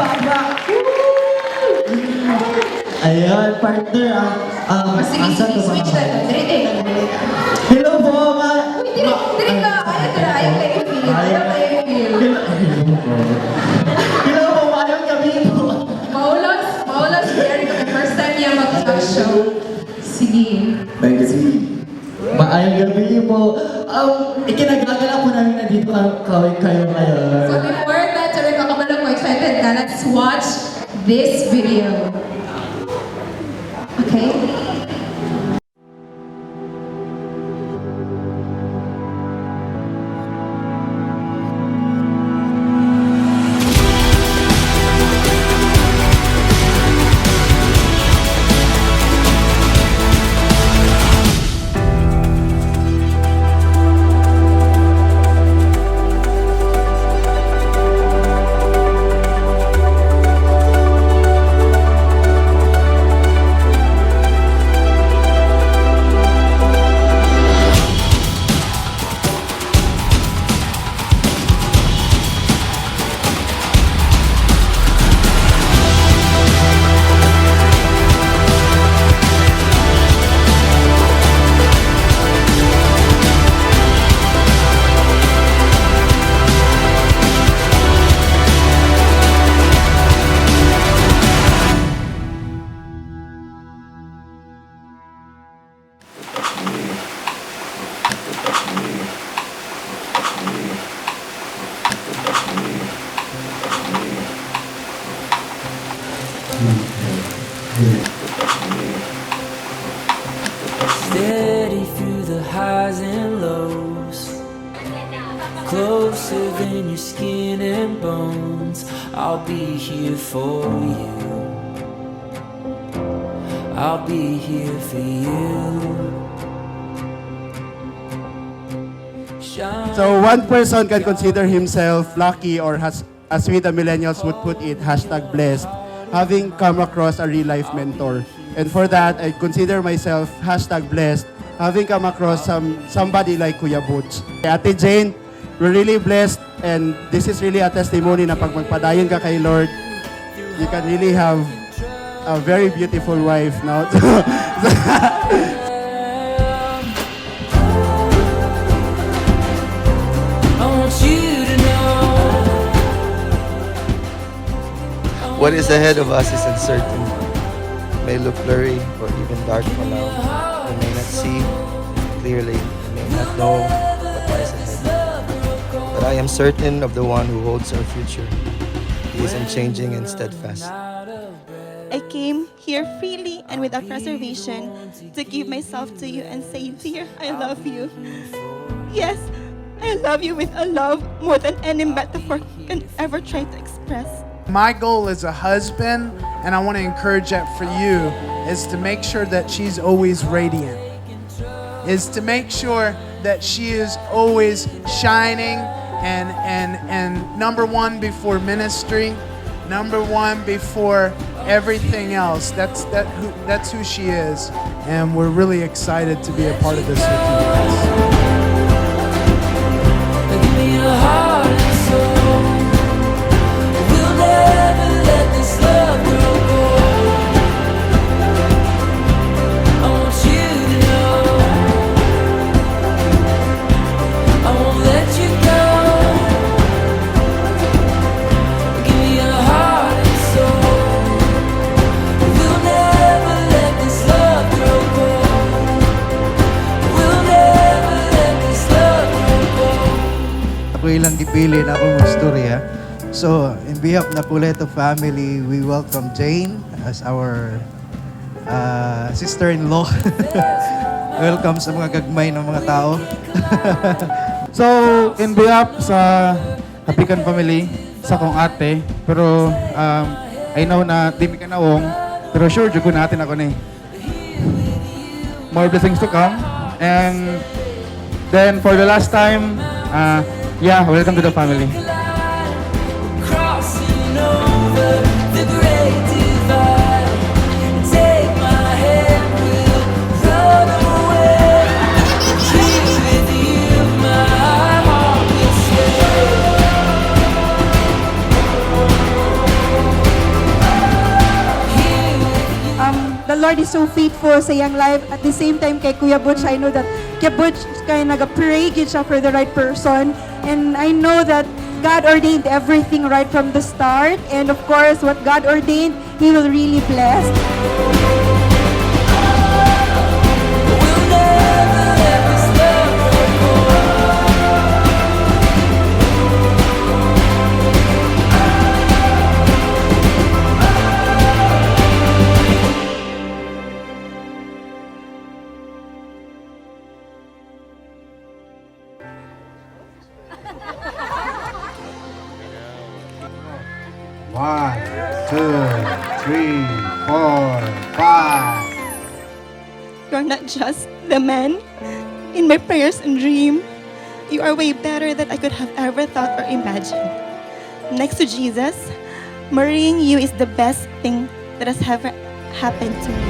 baba. Ayun, partner. Sige, switch na. Dire. Hello po, Dire ka. Ayaw kayo feel. Hello po, maayong gabi po. Maulas, very good. First time niya mag-talk show. Sige. Maayong gabi po. Ikinagagala po namin na dito kayo ngayon. So before that, sabi ko kabalo ko excited na. Let's watch this video. Okay? Steady through the highs and lows, closer than your skin and bones. I'll be here for you. I'll be here for you. So one person can consider himself lucky, or as we the millennials would put it, #blessed, having come across a real life mentor. And for that, I consider myself #blessed, having come across somebody like Kuya Butch. Ate Jane, we're really blessed, and this is really a testimony na pag magpadayon ka kay Lord, you can really have a very beautiful wife now. What is ahead of us is uncertain. May look blurry or even dark for now. We may not see clearly. We may not know what lies ahead. But I am certain of the one who holds our future. He is unchanging and steadfast. I came here freely and without reservation to give myself to you and say, dear, I love you. Yes, I love you with a love more than any metaphor can ever try to express. My goal as a husband, and I want to encourage that for you, is to make sure that she's always radiant. Is to make sure that she is always shining and number one before ministry, number one before everything else. That's who she is, and we're really excited to be a part of this with you guys. Give me your heart and soul. We'll never let this love grow cold. I want you to know I won't let you go. Give me your heart and soul. We'll never let this love grow cold. We'll never let this love grow cold. Ako ilang gipili na akong magstorya. So, in behalf na Coleto family, we welcome Jane as our sister-in-law. Welcome sa mga gagmay ng mga tao. So, in behalf sa Hapikan family, sa kong ate, pero I know na di mi ka naong, pero sure, jugo natin ako ni. More blessings to come. And then, for the last time, yeah, welcome to the family. Crossing over the great divide. Take my hand, we'll run away. Here with you, my heart will stay. Lord is so faithful sa iyang life. At the same time, kay Kuya Butch, I know that Kuya Butch kay nag-pray gid siya for the right person. And I know that God ordained everything right from the start. And of course, what God ordained, He will really bless. We'll never let this love grow cold. One, two, three, four, five. You're not just the man in my prayers and dream. You are way better than I could have ever thought or imagined. Next to Jesus, marrying you is the best thing that has ever happened to me.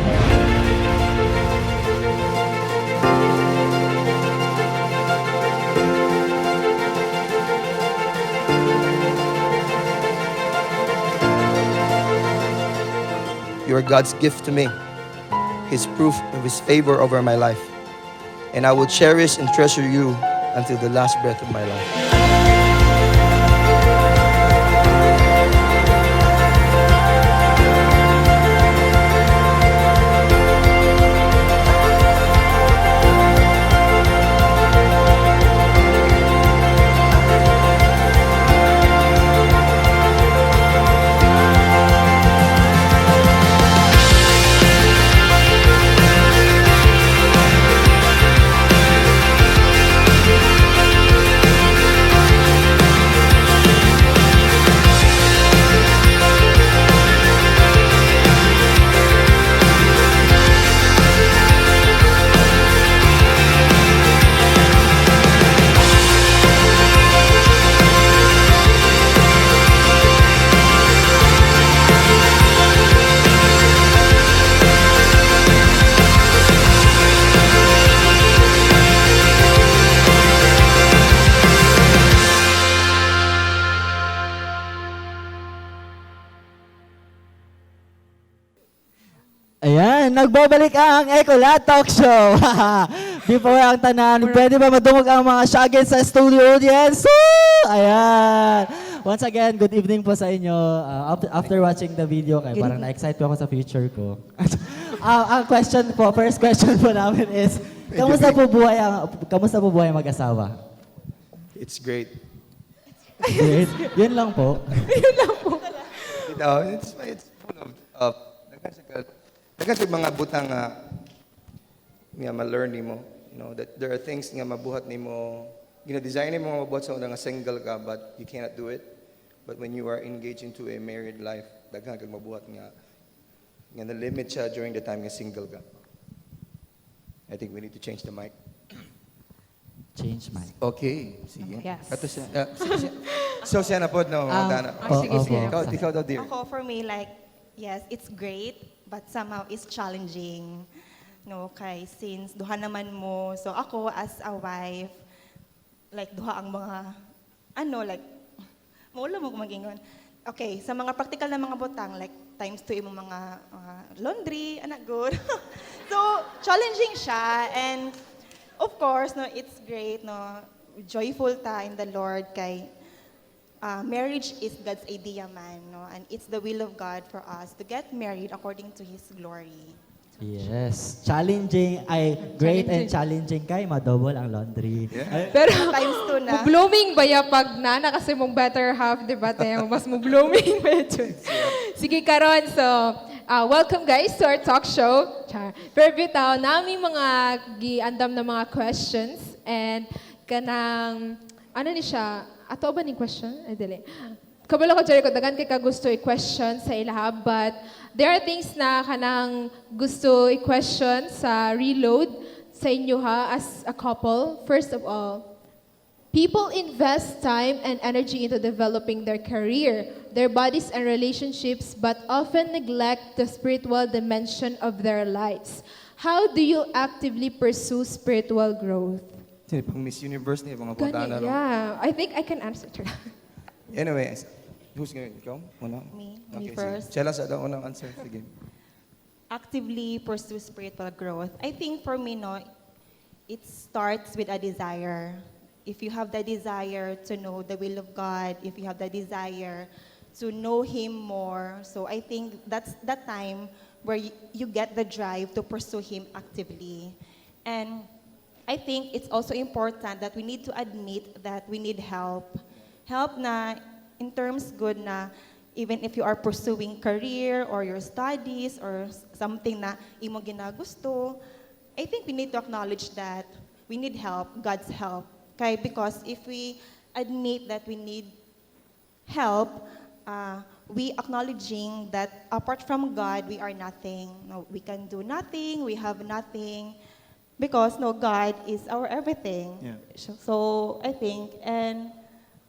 You are God's gift to me, His proof of His favor over my life. And I will cherish and treasure you until the last breath of my life. Ayan, nagbabalik ang Ecolat Talk Show. Before ang tanan, pwede ba madungog ang mga shagin sa studio audience? Woo! Ayan. Once again, good evening po sa inyo. After watching the video, kaya parang na-excite po ako sa future ko. Ang question po, first question po namin is, kamusta po buhay ang mag-asawa? It's great. Great. Yun lang po. It's full of dagan sa mga butang nga ma-learn nimo, you know, that there are things nga mabuhat nimo, gina-design nimo nga mabuhat sa una nga single ka, but you cannot do it. But when you are engaged into a married life, daghan kag mabuhat nga na-limit siya during the time nga single ka. I think we need to change the mic. Change mic. Okay, sige. Yes. Kato siya. Sige siya. So siya na po, no? Dana. Sige. Ikaw daw, dear. Ako, for me, like, yes, it's great, but somehow it's challenging. No, kay since duha naman mo, so ako as a wife, like duha ang mga, like, maula mo kumagingon. Okay, sa mga practical na mga butang, like times 2 imong mga laundry, anak good. So, challenging siya, and of course, no, it's great, no, joyful ta in the Lord kay marriage is God's idea, man, no? And it's the will of God for us to get married according to His glory. Yes. Challenging ay great and challenging kay madouble ang laundry. Pero, Times 2 na. blooming ba ya pag nana kasi mong better half, di ba, tayo? Mas mo blooming medyo. Sige, karon. So, welcome guys to our talk show. Pero bitaw, namin mga giandam na mga questions and kanang, ano ni siya, ato ba ning question? Ay, dili. Kabalo ko, Jericho, dagan kay ka gusto i-question sa ilaha, but there are things na kanang gusto i-question sa reload sa inyo ha, as a couple. First of all, people invest time and energy into developing their career, their bodies and relationships, but often neglect the spiritual dimension of their lives. How do you actively pursue spiritual growth? Sino pang Miss Universe niya, mga pagdana, no? Yeah, I think I can answer to that. Anyway, who's going? Ikaw? Una? Me Okay, first. Chela sa daw unang answer. Sige. actively pursue spiritual growth? I think for me, no, it starts with a desire. If you have the desire to know the will of God, if you have the desire to know Him more, so I think that's the time where you get the drive to pursue Him actively. And I think it's also important that we need to admit that we need help. Help na in terms good na even if you are pursuing career or your studies or something na imo ginagusto, I think we need to acknowledge that we need help, God's help. Okay? Because if we admit that we need help, we acknowledging that apart from God, we are nothing. No, we can do nothing, we have nothing. Because no, God is our everything. Yeah. So I think, and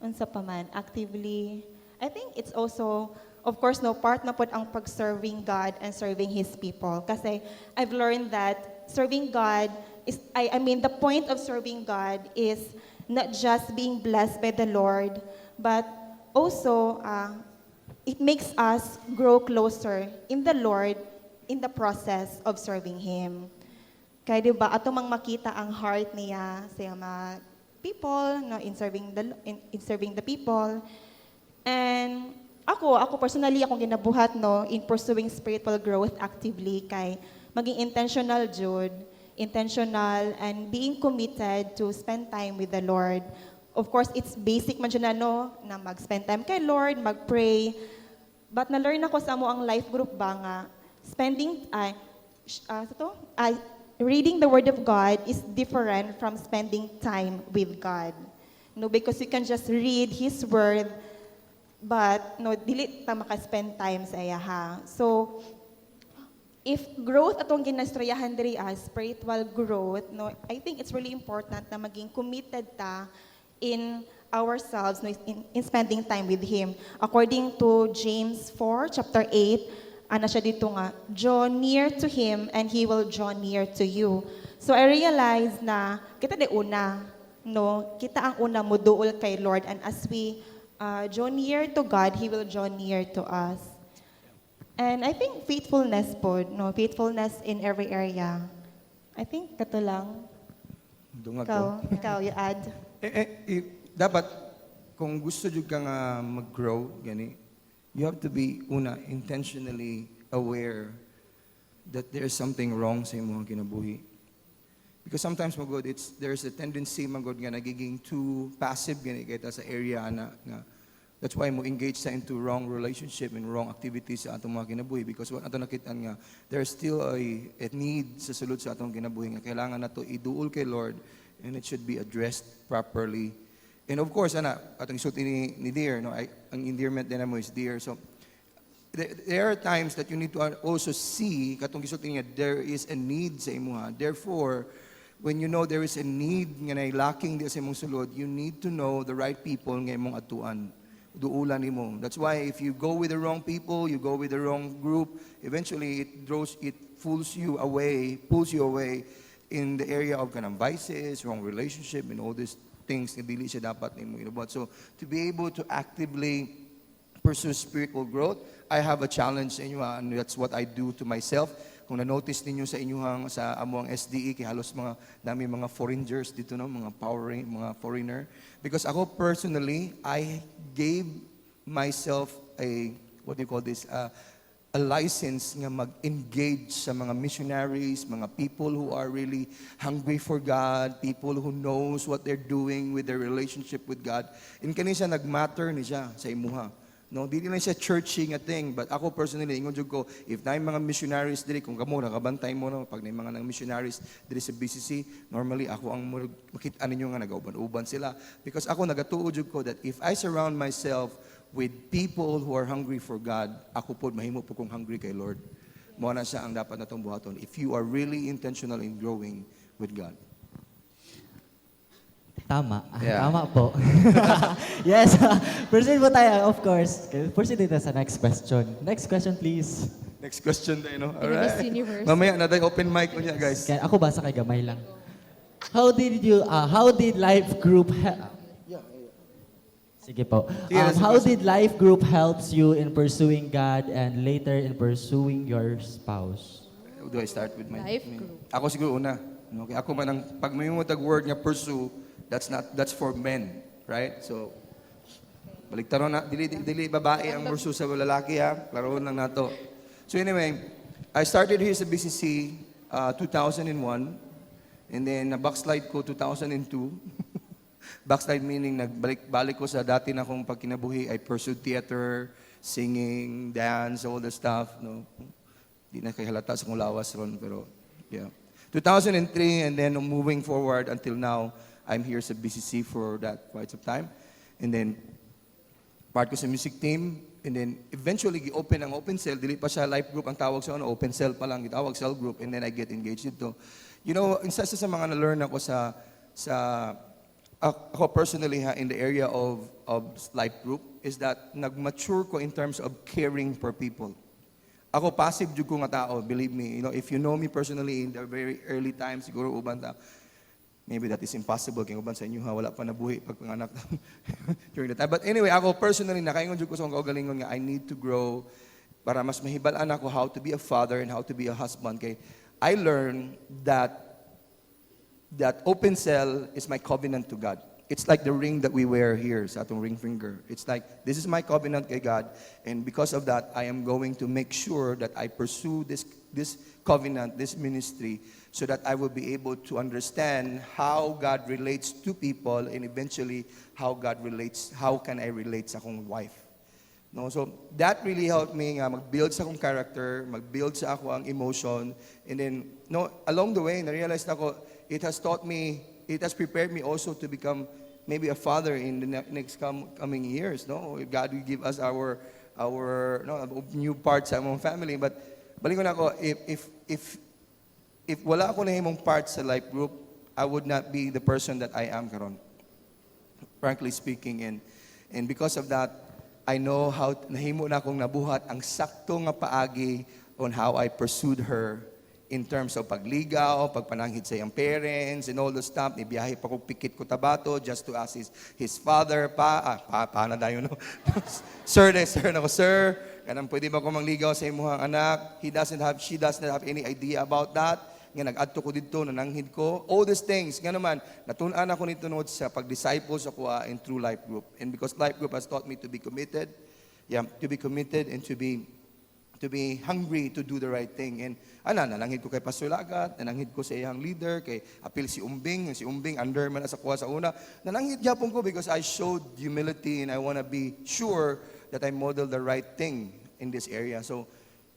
unsa pa man, actively, I think it's also, of course, no, part na pod ang pag-serving God and serving His people. Kasi I've learned that serving God is, I mean, the point of serving God is not just being blessed by the Lord, but also it makes us grow closer in the Lord in the process of serving Him. Kaya diba, ato mang makita ang heart niya sa mga people, no, in serving the people. And ako personally, akong ginabuhat, no, in pursuing spiritual growth actively, kay maging intentional, Jude, intentional and being committed to spend time with the Lord. Of course, it's basic man dyan, no, na mag-spend time kay Lord, mag-pray. But na-learn ako sa mo ang life group ba nga, reading the Word of God is different from spending time with God. No, because you can just read His Word, but no, dili ta maka-spend time sa iya ha. So, if growth atong ginastroyahan diri as spiritual growth, no, I think it's really important na maging committed ta in ourselves, no, in spending time with Him. According to James 4, chapter 8, ana siya dito nga, draw near to Him and He will draw near to you. So I realized na kita di una, no, kita ang una mo duol kay Lord, and as we draw near to God, He will draw near to us. And I think faithfulness po, no, faithfulness in every area. I think kato lang. Dungag Ikaw, you add. Dapat, kung gusto jud ka nga mag-grow, gani, you have to be, una, intentionally aware that there's something wrong sa imong kinabuhi. Because sometimes, magod, there's a tendency, magod, nga nagiging too passive, gani, kahit sa area na that's why mo engage sa into wrong relationship and wrong activities sa atong mga kinabuhi. Because what ato nakitaan nga, there's still a need sa sulod sa atong kinabuhi nga kailangan nato iduol kay Lord, and it should be addressed properly. And of course, atong isulti ni Dear, no, ang endearment din mo is Dear. So, there are times that you need to also see, katong isulti niya, there is a need sa imuha. Therefore, when you know there is a need nga na lacking di sa imong sulod, you need to know the right people nga imong atuan. Duulan nimo. That's why if you go with the wrong people, you go with the wrong group, eventually it pulls you away in the area of kanang vices, wrong relationship, and all these things na dili siya dapat nimo inabot. So to be able to actively pursue spiritual growth, I have a challenge sa inyo, and that's what I do to myself. Kung na-notice ninyo sa inyong sa amuang SDE, kay halos dami mga foreigners dito, no, mga foreigner. Because ako personally, I gave myself a license nga mag-engage sa mga missionaries, mga people who are really hungry for God, people who knows what they're doing with their relationship with God. In kanisa nagmatter ni siya sa imuha. No, di lang siya churchy nga thing, but ako personally, ingon jud ko, if na mga missionaries diri, kung kamo nakabantay mo, no, pag na mga nang missionaries diri sa BCC, normally ako ang makita ninyo nga nagauban-uban sila. Because ako nagatuo jud ko that if I surround myself with people who are hungry for God, ako po, mahimo po kong hungry kay Lord. Mao na siya ang dapat natong buhaton if you are really intentional in growing with God. Tama. Yeah. Tama po. Yes. Proceed po tayo, of course. Proceed dito sa next question. Next question, please. Next question tayo, no? Miss Universe. Mamaya na tayo open mic unya, guys. Kaya ako basa kay gamay lang. How did life group Sige po. How did life group helps you in pursuing God and later in pursuing your spouse? do I start with my Life group. Ako siguro una. Okay, ako man ang pag may mo tag word nga pursue, that's for men, right? So baliktaron na dili babae ang pursue sa lalaki ha. Klaroon lang nato. So anyway, I started here sa BCC 2001 and then na-backslide ko 2002. Backslide meaning nagbalik ko sa dati na kong pagkinabuhi. I pursued theater, singing, dance, all the stuff. No? Di na kay halata sa kong lawas ron, pero yeah. 2003 and then moving forward until now, I'm here sa BCC for that quite some time. And then part ko sa music team. And then eventually gi-open ang open cell. Dili pa siya life group ang tawag sa open cell pa lang, gitawag cell group. And then I get engaged dito. You know, isa sa mga na-learn ako ako personally in the area of life group is that nag-mature ko in terms of caring for people. Ako passive jud ko nga tao, believe me. You know, if you know me personally in the very early times, siguro uban ta, maybe that is impossible kay uban sa inyo ha, wala pa nabuhi pag panganak during the time. But anyway, ako personally nakaingon jud ko sa akong kaugalingon nga I need to grow para mas mahibalan ako how to be a father and how to be a husband kay I learned that open cell is my covenant to God. It's like the ring that we wear here sa atong ring finger. It's like, this is my covenant kay God, and because of that, I am going to make sure that I pursue this covenant, this ministry, so that I will be able to understand how God relates to people, and eventually, how can I relate sa akong wife. No, so that really helped me nga mag-build sa akong character, mag-build sa ako ang emotion, and then along the way, na-realize na ako, it has prepared me also to become maybe a father in the next coming years. No, God will give us our new parts sa among family. But balik ko na ako, if wala ako nahimong part sa life group, I would not be the person that I am karon. Frankly speaking, and because of that, I know how nahimo na akong nabuhat ang sakto nga paagi on how I pursued her in terms of pagligaw, pagpananghid sa iyang parents, and all the stuff. Nibiyahe pa ko pikit ko tabato just to ask his father, paano dayo, no? Sir, kanang pwede ba ko mangligaw sa imuhang anak? She doesn't have any idea about that. Nga nag-adto ko dito, nananghid ko. All these things, nga naman, natunan ako nito sa pag-disciple sa kuha in true life group. And because life group has taught me to be committed, and to be hungry to do the right thing. And nananghid ko kay Pastor Lagat, nananghid ko sa iyang leader, kay apil si Umbing under man sa kuha sa una. Nananghid gyapon ko because I showed humility and I want to be sure that I model the right thing in this area. So,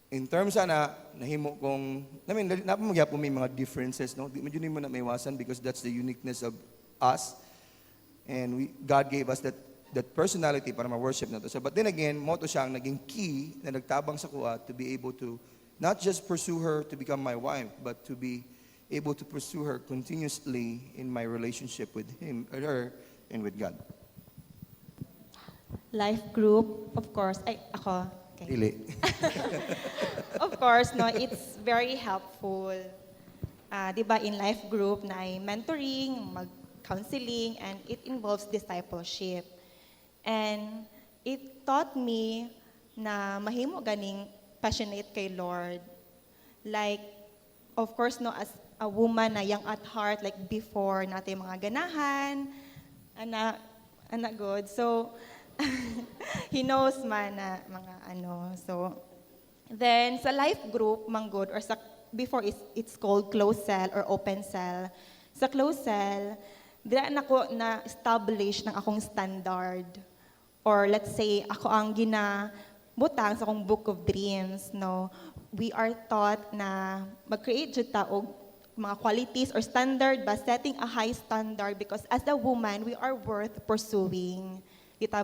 in terms nahimo kong, napamagyapon may mga differences, no? Medyo mo na maiwasan because that's the uniqueness of us. And God gave us that personality para ma-worship na to. So, but then again, mo to siya ang naging key na nagtabang sa kuha to be able to not just pursue her to become my wife, but to be able to pursue her continuously in my relationship with her, and with God. Life group, of course, ako. Okay. Dili. Of course, it's very helpful. Diba, in life group na ay mentoring, mag-counseling, and it involves discipleship. And it taught me na mahimo ganing passionate kay Lord. Like, of course, as a woman na young at heart, like before natin mga ganahan, ana good. So, he knows man na mga So, then sa life group, manggod, or before it's called closed cell or open cell. Sa closed cell, dira na ko na-establish ng akong standard. Or let's say, ako ang ginabutang sa akong book of dreams. No? We are taught na mag-create jud ta og mga qualities or standard ba, setting a high standard because as a woman, we are worth pursuing. Di ta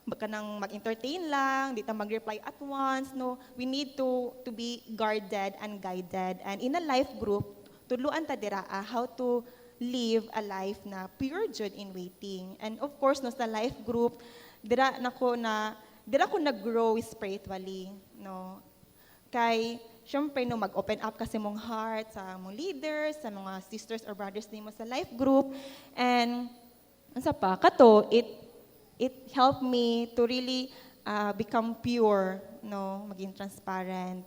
mag-entertain lang, di ta mag-reply at once. No, we need to be guarded and guided. And in a life group, tuluan ta dira how to live a life na pure jud in waiting. And of course, sa life group, dira ko nag-grow spiritually, no. Kay syempre mag-open up kasi mong heart sa mong leaders, sa mga sisters or brothers nimo sa life group. And unsa pa kato, it helped me to really become pure, no, maging transparent.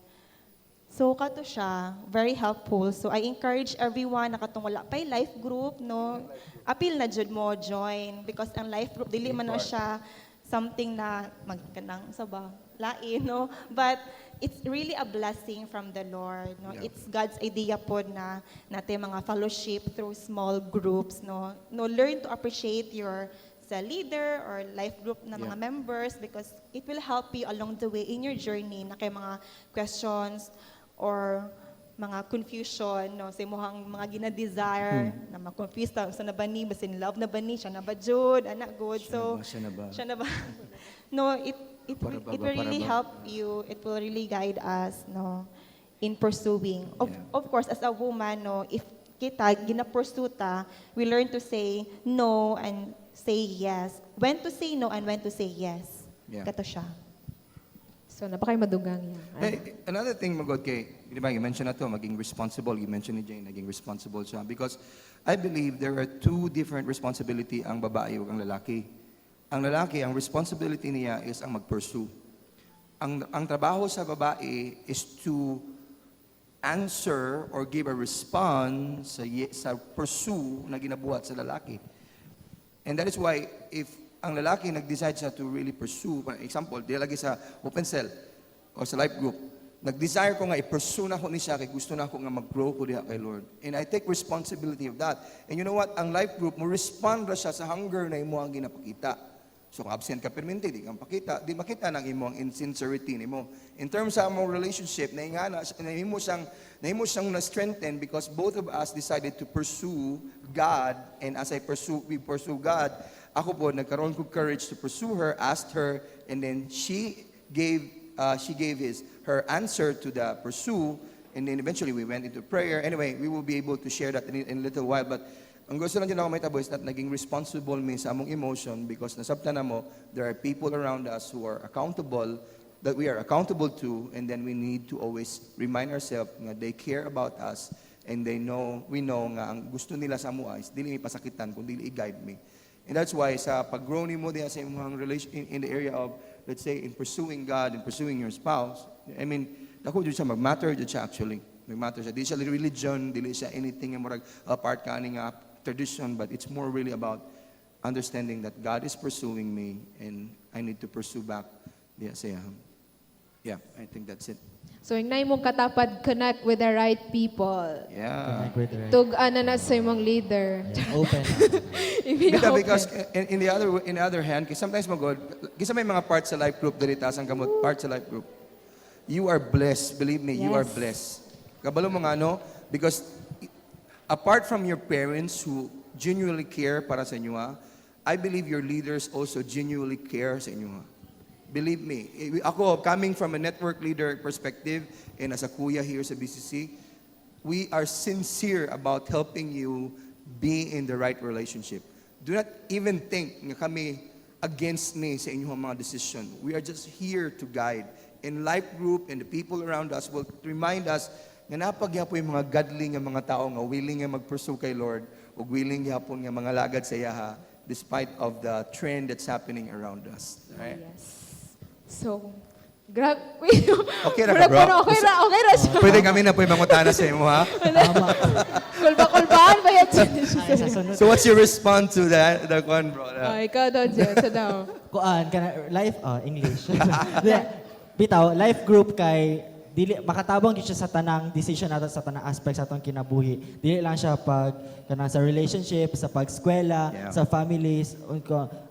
So kato siya, very helpful. So I encourage everyone na katong wala pay life group, no. Appeal na jud mo join because ang life group dili man na siya something na magkanang sa ba lain, no. But it's really a blessing from the Lord, no. It's God's idea po na natin mga fellowship through small groups, no. No, learn to appreciate your sa leader or life group na mga members because it will help you along the way in your journey na kay mga questions or mga confusion, no, sa imong mga gina-desire na ma-confuse ta sa na ba ni, basta in love na ba ni, siya na ba jud, anak good. So siya na ba? No, it will really help you. It will really guide us, no, in pursuing. Of course, as a woman, no, if kita gina-pursue ta, we learn to say no and say yes. When to say no and when to say yes. Kato siya. So, napakay madugang yan. Hey, another thing, Magod, di ba, you mentioned na to, maging responsible. You mentioned ni Jane, naging responsible siya. Because I believe there are two different responsibility ang babae o ang lalaki. Ang lalaki, ang responsibility niya is ang mag-pursue. Ang trabaho sa babae is to answer or give a response sa pursue na ginabuhat sa lalaki. And that is why, if ang lalaki nag-decide siya to really pursue, for example, di lagi sa open cell o sa life group, nag-desire ko nga i-pursue na ko ni siya kay gusto na ako nga mag-grow ko diha kay Lord. And I take responsibility of that. And you know what? Ang life group mo respond ra siya sa hunger na imo ang ginapakita. So kung absent ka permanente, di kang pakita, di makita ng imo ang insincerity nimo. In terms sa among relationship, nahimo siyang na-strengthen because both of us decided to pursue God, and as we pursue God, ako po, nagkaroon ko courage to pursue her, asked her, and then she gave her answer to the pursue, and then eventually we went into prayer. Anyway, we will be able to share that in a little while, but ang gusto lang din ako may tabo is that naging responsible mi sa among emotion because nasabtan na mo, there are people around us who are accountable, that we are accountable to, and then we need to always remind ourselves nga they care about us, and we know nga ang gusto nila sa amuha is dili mi pasakitan, kung dili i-guide me. And that's why sa pag-grow nimo diha sa imong relation in the area of, let's say, in pursuing God and pursuing your spouse, I mean, dako jud siya mag-matter jud siya actually. Mag-matter siya. Di siya religion, dili siya anything nga murag part ka ani nga tradition, but it's more really about understanding that God is pursuing me and I need to pursue back. Yeah, I think that's it. So, yung na imong katapad, connect with the right people. Yeah. Connect with the right. Tug-an na sa imong leader. Open. Because in the other hand, kasi sometimes magod, kasi may mga parts sa life group diri taas ang gamot, parts sa life group. You are blessed, believe me, you are blessed. Kabalo mo nga no, because apart from your parents who genuinely care para sa inyo, I believe your leaders also genuinely care sa inyo. Believe me, ako coming from a network leader perspective and as a kuya here sa BCC, we are sincere about helping you be in the right relationship. Do not even think nga kami against me sa inyong mga decision. We are just here to guide. And life group and the people around us will remind us nga napagyapo yung mga godly nga mga tao nga willing nga mag-pursue kay Lord o willing gyapon nga mga lagad sa yaha despite of the trend that's happening around us. Right? Yes. So, grabe. Okay na ka, bro? Okay na siya. Pwede kami na po yung mangutana sa imo, ha? Kulba-kulbaan ba yan? So, what's your response to that one, bro? Ikaw daw, Jen. Sa daw. Kuan, life, English. Bitaw, life group kay dili makatabang gyud siya sa tanang decision nato sa tanang aspect sa atong kinabuhi. Dili lang siya pag kanang sa relationship, sa pag-eskwela, sa families,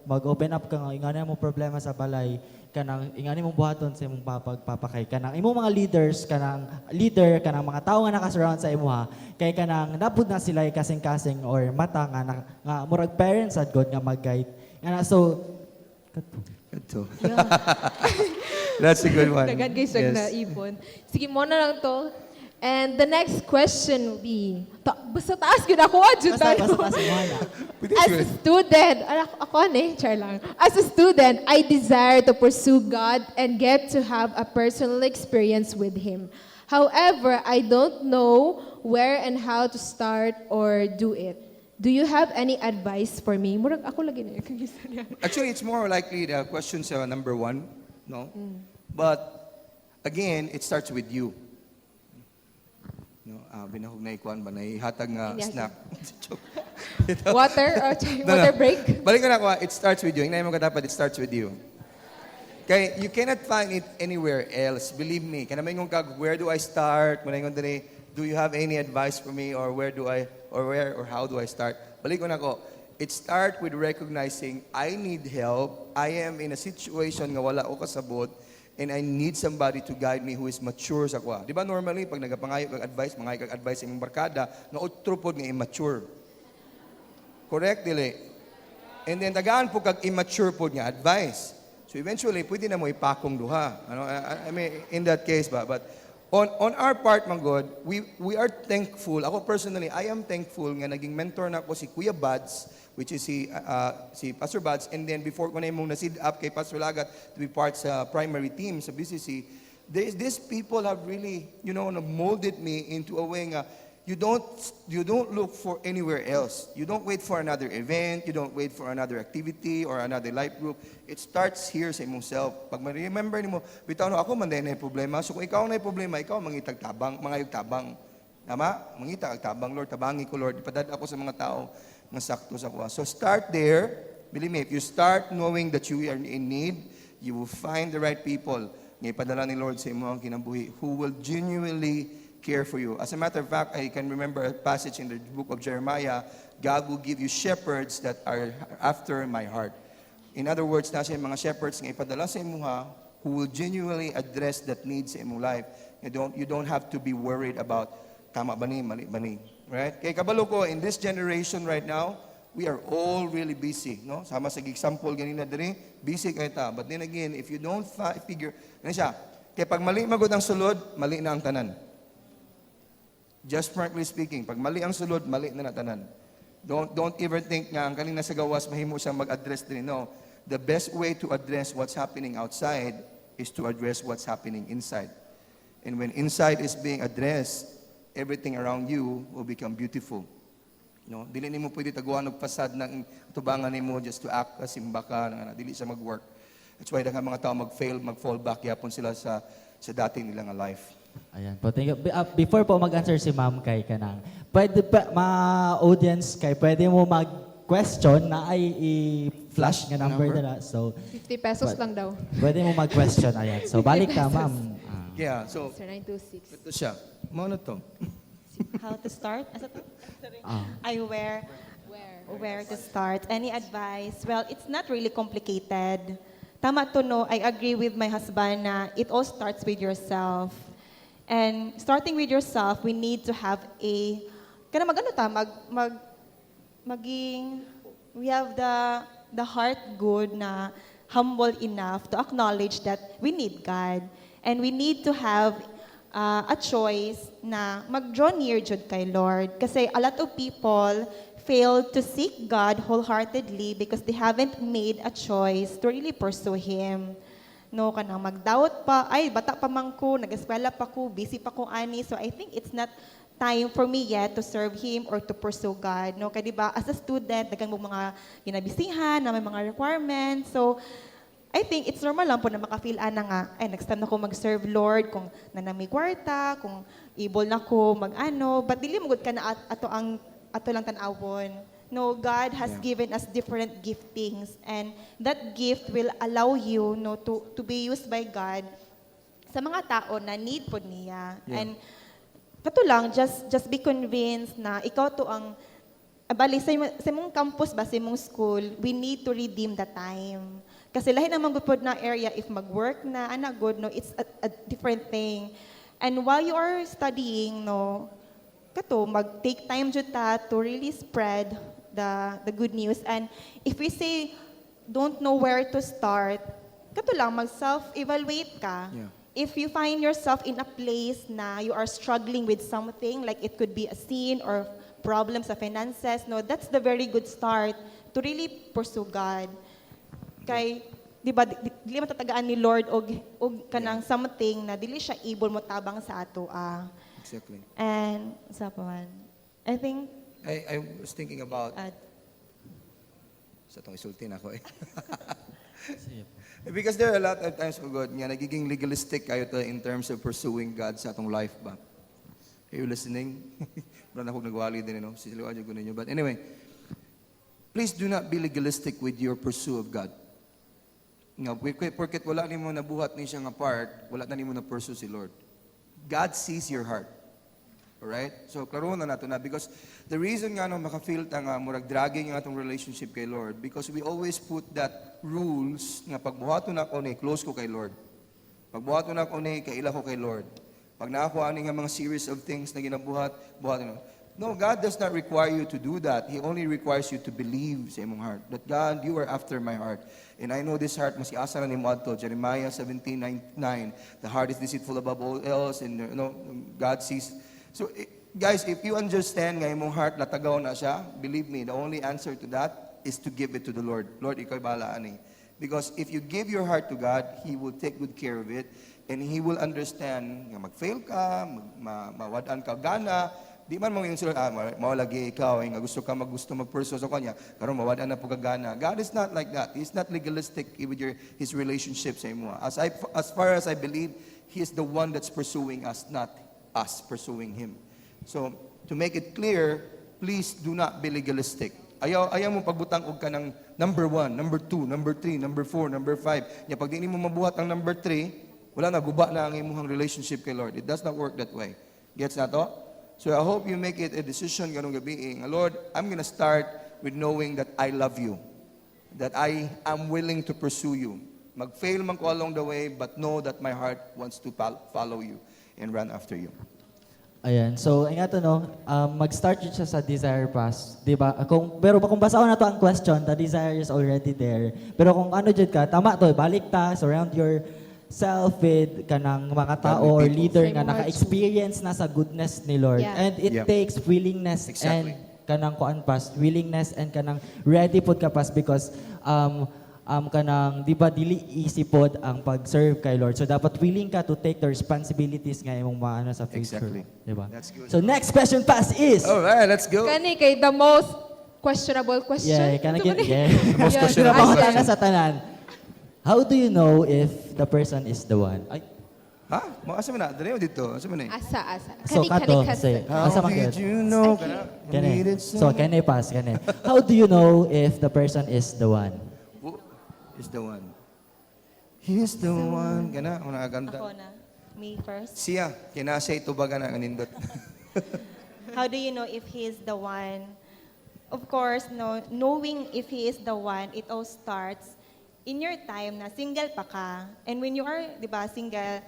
mag-open up ka nga ingani mo problema sa balay, kanang ingani mong buhaton sa imong papagpapakay kanang imong mga leaders, kanang leader, kanang mga tawo nga naka-surround sa imuha, kay kanang napud na sila kasing-kasing or mata nga murag parents at God nga mag-guide. So Ito. That's a good one. Dagan guys, na ipon. Sige, mo na lang to. And the next question will be, basta taas yun ako, basta taas mo. As a student, char lang. As a student, I desire to pursue God and get to have a personal experience with Him. However, I don't know where and how to start or do it. Do you have any advice for me? Murag ako lagi na yung Actually, it's more likely the question sa number one, no? But again, it starts with you. No, binahog na ikuan ba, naihatag nga Inyaki. snack. Water? Water break? Balik ko na ako, it starts with you. Hingnayin mo ka dapat, it starts with you. Kaya you cannot find it anywhere else. Believe me. Kaya naman yung kag, where do I start? Manay ko dali, do you have any advice for me? Or where or how do I start? Balik ko na ako. It starts with recognizing I need help. I am in a situation nga wala ko kasabot and I need somebody to guide me who is mature sa kwa. Di ba normally, pag nagapangayo kag advice, mangayo kag advice sa imong barkada, nga utro nga immature. Correct, dili? And then, tagaan po kag immature po nga advice. So eventually, pwede na mo ipakong duha. Ano, I mean, in that case ba? But on our part, man God, we are thankful. Ako personally, I am thankful nga naging mentor na ko si Kuya Buds, which is si Pastor Buds. And then before ko na yung nasid up kay Pastor Lagat to be part sa primary team sa BCC, these people have really, molded me into a way nga, you don't look for anywhere else. You don't wait for another event. You don't wait for another activity or another life group. It starts here sa imong self. Pag ma-remember nimo, bitaw no ako man din na problema. So kung ikaw na problema, ikaw mangitag tabang, mangayog tabang. Tama? Mangitag tabang, Lord, tabangi ko, Lord. Ipadad ako sa mga tao nga sakto sa kuha. So start there. Believe me, if you start knowing that you are in need, you will find the right people. Nga ipadala ni Lord sa imong kinabuhi who will genuinely care for you. As a matter of fact, I can remember a passage in the book of Jeremiah, God will give you shepherds that are after my heart. In other words, nasa yung mga shepherds nga ipadala sa imuha who will genuinely address that needs sa imong life. You don't have to be worried about tama ba ni, mali ba ni. Right? Kaya kabalo ko, in this generation right now, we are all really busy. No? Sama sa example ganina diri, busy kayo ta. But then again, if you don't figure, ano siya, kaya pag mali magod ang sulod, mali na ang tanan. Just frankly speaking, pag mali ang sulod, mali na natanan. Don't ever think nga ang kanina sa gawas mahimo siyang mag-address din. No. The best way to address what's happening outside is to address what's happening inside. And when inside is being addressed, everything around you will become beautiful. No, dili nimo pwede taguan og fasad ng tubangan nimo just to act as imbaka nga dili siya mag-work. That's why daghang mga tao mag-fall back yapon sila sa dating nilang life. Ayan po, thank you. Before po mag-answer si Ma'am kay kanang, pwede pa, audience kay, pwede mo mag-question na ay i-flash nga number nila. So, 50 pesos lang daw. pwede mo mag-question. Ayan. So, balik ka, Ma'am. Yeah, so Sir 926. ito siya. Mo to. How to start? Asa to? Where? Where to start? Any advice? Well, it's not really complicated. Tama to no, I agree with my husband na it all starts with yourself. And starting with yourself, we need to have we have the heart good na humble enough to acknowledge that we need God. And we need to have a choice na mag-draw near jud kay Lord. Kasi a lot of people fail to seek God wholeheartedly because they haven't made a choice to really pursue Him. No, kanang mag-doubt pa, ay, bata pa man ko, nag-eskwela pa ko, busy pa ko ani. So I think it's not time for me yet to serve Him or to pursue God. No, kaya diba, as a student, dagang mo mga ginabisihan, na may mga requirements. So, I think it's normal lang po na makafeel na nga, ay, next time na ko mag-serve Lord, kung nanami kwarta, kung able na ko mag-ano, but dili mo gud ka na ato lang tanawon. No, God has given us different giftings, and that gift will allow you to be used by God sa mga tao na need po niya. Yeah. And kato lang, just be convinced na ikaw to ang bali sa imong campus ba, sa imong school, we need to redeem the time. Kasi lahi naman gud na area if mag-work na ana good, no, it's a different thing. And while you are studying, no, kato mag-take time jud ta to really spread the good news. And if we say don't know where to start, kato lang mag-self-evaluate ka. Yeah. If you find yourself in a place na you are struggling with something, like it could be a sin or problems sa finances, no, that's the very good start to really pursue God. Kay, di ba, dili matatagaan ni Lord og kanang something na dili siya able mo tabang sa ato. Exactly. And sa pa man, I think I was thinking about sa tong isultin ako eh. Because there are a lot of times, oh God, nga nagiging legalistic kayo to in terms of pursuing God sa atong life ba. Are you listening? Parang ako nagwali din, sisiluan ko ninyo. But anyway, please do not be legalistic with your pursuit of God. Nga, porket wala ni mo nabuhat ni siya nga part, wala na ni mo na pursue si Lord. God sees your heart. Alright? So, klaro na nato na. Because the reason nga maka-feel ta nga murag dragging nga atong relationship kay Lord, because we always put that rules nga pagbuhaton ako ni, close ko kay Lord. Pagbuhaton ako ni, kaila ko kay Lord. Pag nakakuha ni nga mga series of things na ginabuhat, buhaton. No, God does not require you to do that. He only requires you to believe sa imong heart. That God, you are after my heart. And I know this heart, mas iasa na ni Moadto, Jeremiah 17:9, the heart is deceitful above all else, and God sees. So, guys, if you understand nga imong heart, latagaw na siya, believe me, the only answer to that is to give it to the Lord. Lord, ikaw bahala ani. Because if you give your heart to God, He will take good care of it, and He will understand nga mag-fail ka, mawadaan ka gana, di man mo yung sila, mawalagi ikaw, nga gusto ka mag-pursue sa kanya, karon mawadaan na po kagana. God is not like that. He's not legalistic with His relationship sa imo. As far as I believe, He is the one that's pursuing us, not us pursuing Him. So, to make it clear, please do not be legalistic. Ayaw mo pagbutang og ka ng number 1, number 2, number 3, number 4, number 5. Pag di mo mabuhat ang number 3, wala na, guba na ang imong relationship kay Lord. It does not work that way. Gets na to? So I hope you make it a decision ganong gabi. Lord, I'm gonna start with knowing that I love you. That I am willing to pursue you. Mag-fail man ko along the way, but know that my heart wants to follow you and run after you. Ayan. So, nga to, mag-start yun siya sa desire pass. Diba? Pero kung basaon na to ang question, the desire is already there. Pero kung ano dyan ka, tama to, balik ta, surround yourself with kanang mga tao or leader nga naka-experience na sa goodness ni Lord. Yeah. And it takes willingness and kanang kuan pass, willingness and kanang ready pod ka pass because kanang di ba dili easy pod ang pag-serve kay Lord. So dapat willing ka to take the responsibilities nga imong maano sa future. Exactly. Di ba? That's good. So next question pass is Alright, let's go. Kani kay the most questionable question. kanang Ito ba ni? Most Yun. questionable Asya. question sa tanan. How do you know if the person is the one? Ay, Ha? Asa man na? Dali mo dito. Asa man na? Asa. so kato say. Asa man Did gyud? you know? Kani. So kani pass kani. How do you know if the person is the one? Who is the one? He's the one. Kana, una ganda. Ako na. Me first. Siya, kinasay tubaga na kanindot. How do you know if he is the one? Of course, knowing if he is the one, it all starts in your time na single pa ka. And when you are, di ba, single,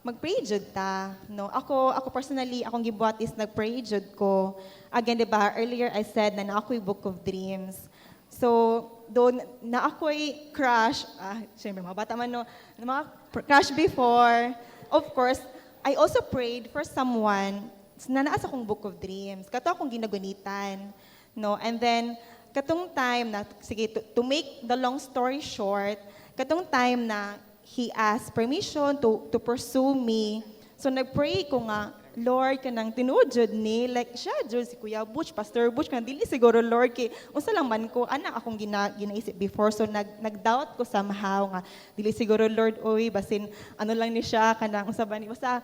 mag-pray jud ta. No? Ako personally, akong gibuhat is nag-pray jud ko. Again, di ba, earlier I said na ako'y Book of Dreams. So, doon na ako'y crush, syempre mga bata man mga crush before. Of course, I also prayed for someone na naa sa akong Book of Dreams. Kato akong ginagunitan. No? And then, katong time na, sige, to make the long story short, katong time na he asked permission to pursue me. So, nag-pray ko nga, Lord, kanang tinuod jud ni, like siya jud si Kuya Butch, Pastor Butch, kanang dili siguro Lord, kay unsa lang man ko, akong ginaisip before, so nag-doubt ko somehow nga, dili siguro Lord, oy, basin, ano lang ni siya, kanang unsa ba ni, basta,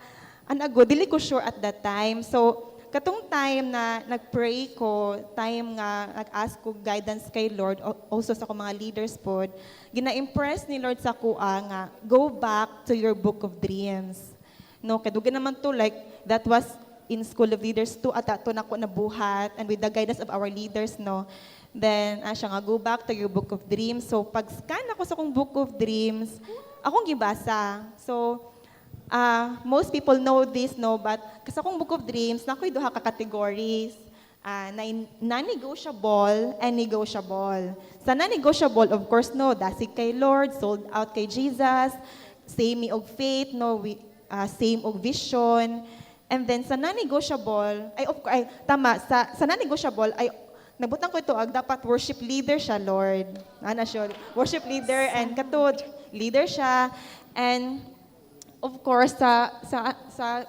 go, dili ko sure at that time. So, katong time na nag-pray ko, time nga nag-ask ko guidance kay Lord, also sa akong mga leaders pod, gina-impress ni Lord sa kuha nga, go back to your Book of Dreams. No, kadugan naman to, like, that was in School of Leaders 2 at ato na ko nabuhat and with the guidance of our leaders, no. Then, siya nga, go back to your Book of Dreams. So, pag-scan ako sa akong Book of Dreams, akong gibasa. So, most people know this, no, but kasi akong Book of Dreams, na ako'y duha ka categories. Non-negotiable and negotiable. Sa non-negotiable, of course, no, dasig kay Lord, sold out kay Jesus, same og faith, no, same og vision. And then sa non-negotiable, sa non-negotiable, nabutang ko ito, dapat worship leader siya, Lord. Siya, worship leader, and katod, leader siya. And of course, sa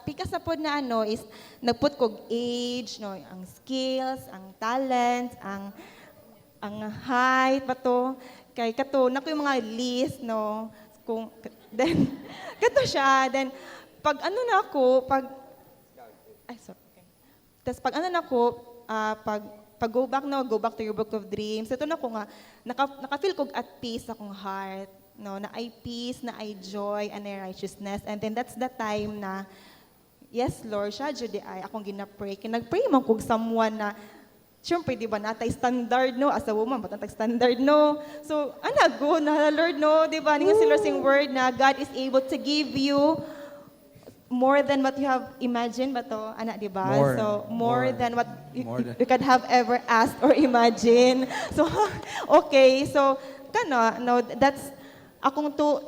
pikas na pod na is nagput kog age, no, ang skills, ang talent, ang height, pato. Kay kato, na ko yung mga list, no, then, kato siya, then, pag sorry, okay. tas pag ano na ko, pag go back no, go back to your book of dreams. Ito na ko nga, naka-feel ko at peace akong heart. No, na ay peace, na ay joy, and ay righteousness. And then that's the time na, yes, Lord, siya Judy ay akong ginapray. Nag-pray man kong someone na, siyempre, di ba, natay standard, no? As a woman, ba't natay standard, no? So, anago na, Lord, no? Di ba, nga si Lord sing word na God is able to give you more than what you have imagined ba to, anak, di ba? So, more than what you could have ever asked or imagined. So, okay. So, no, that's, akong to,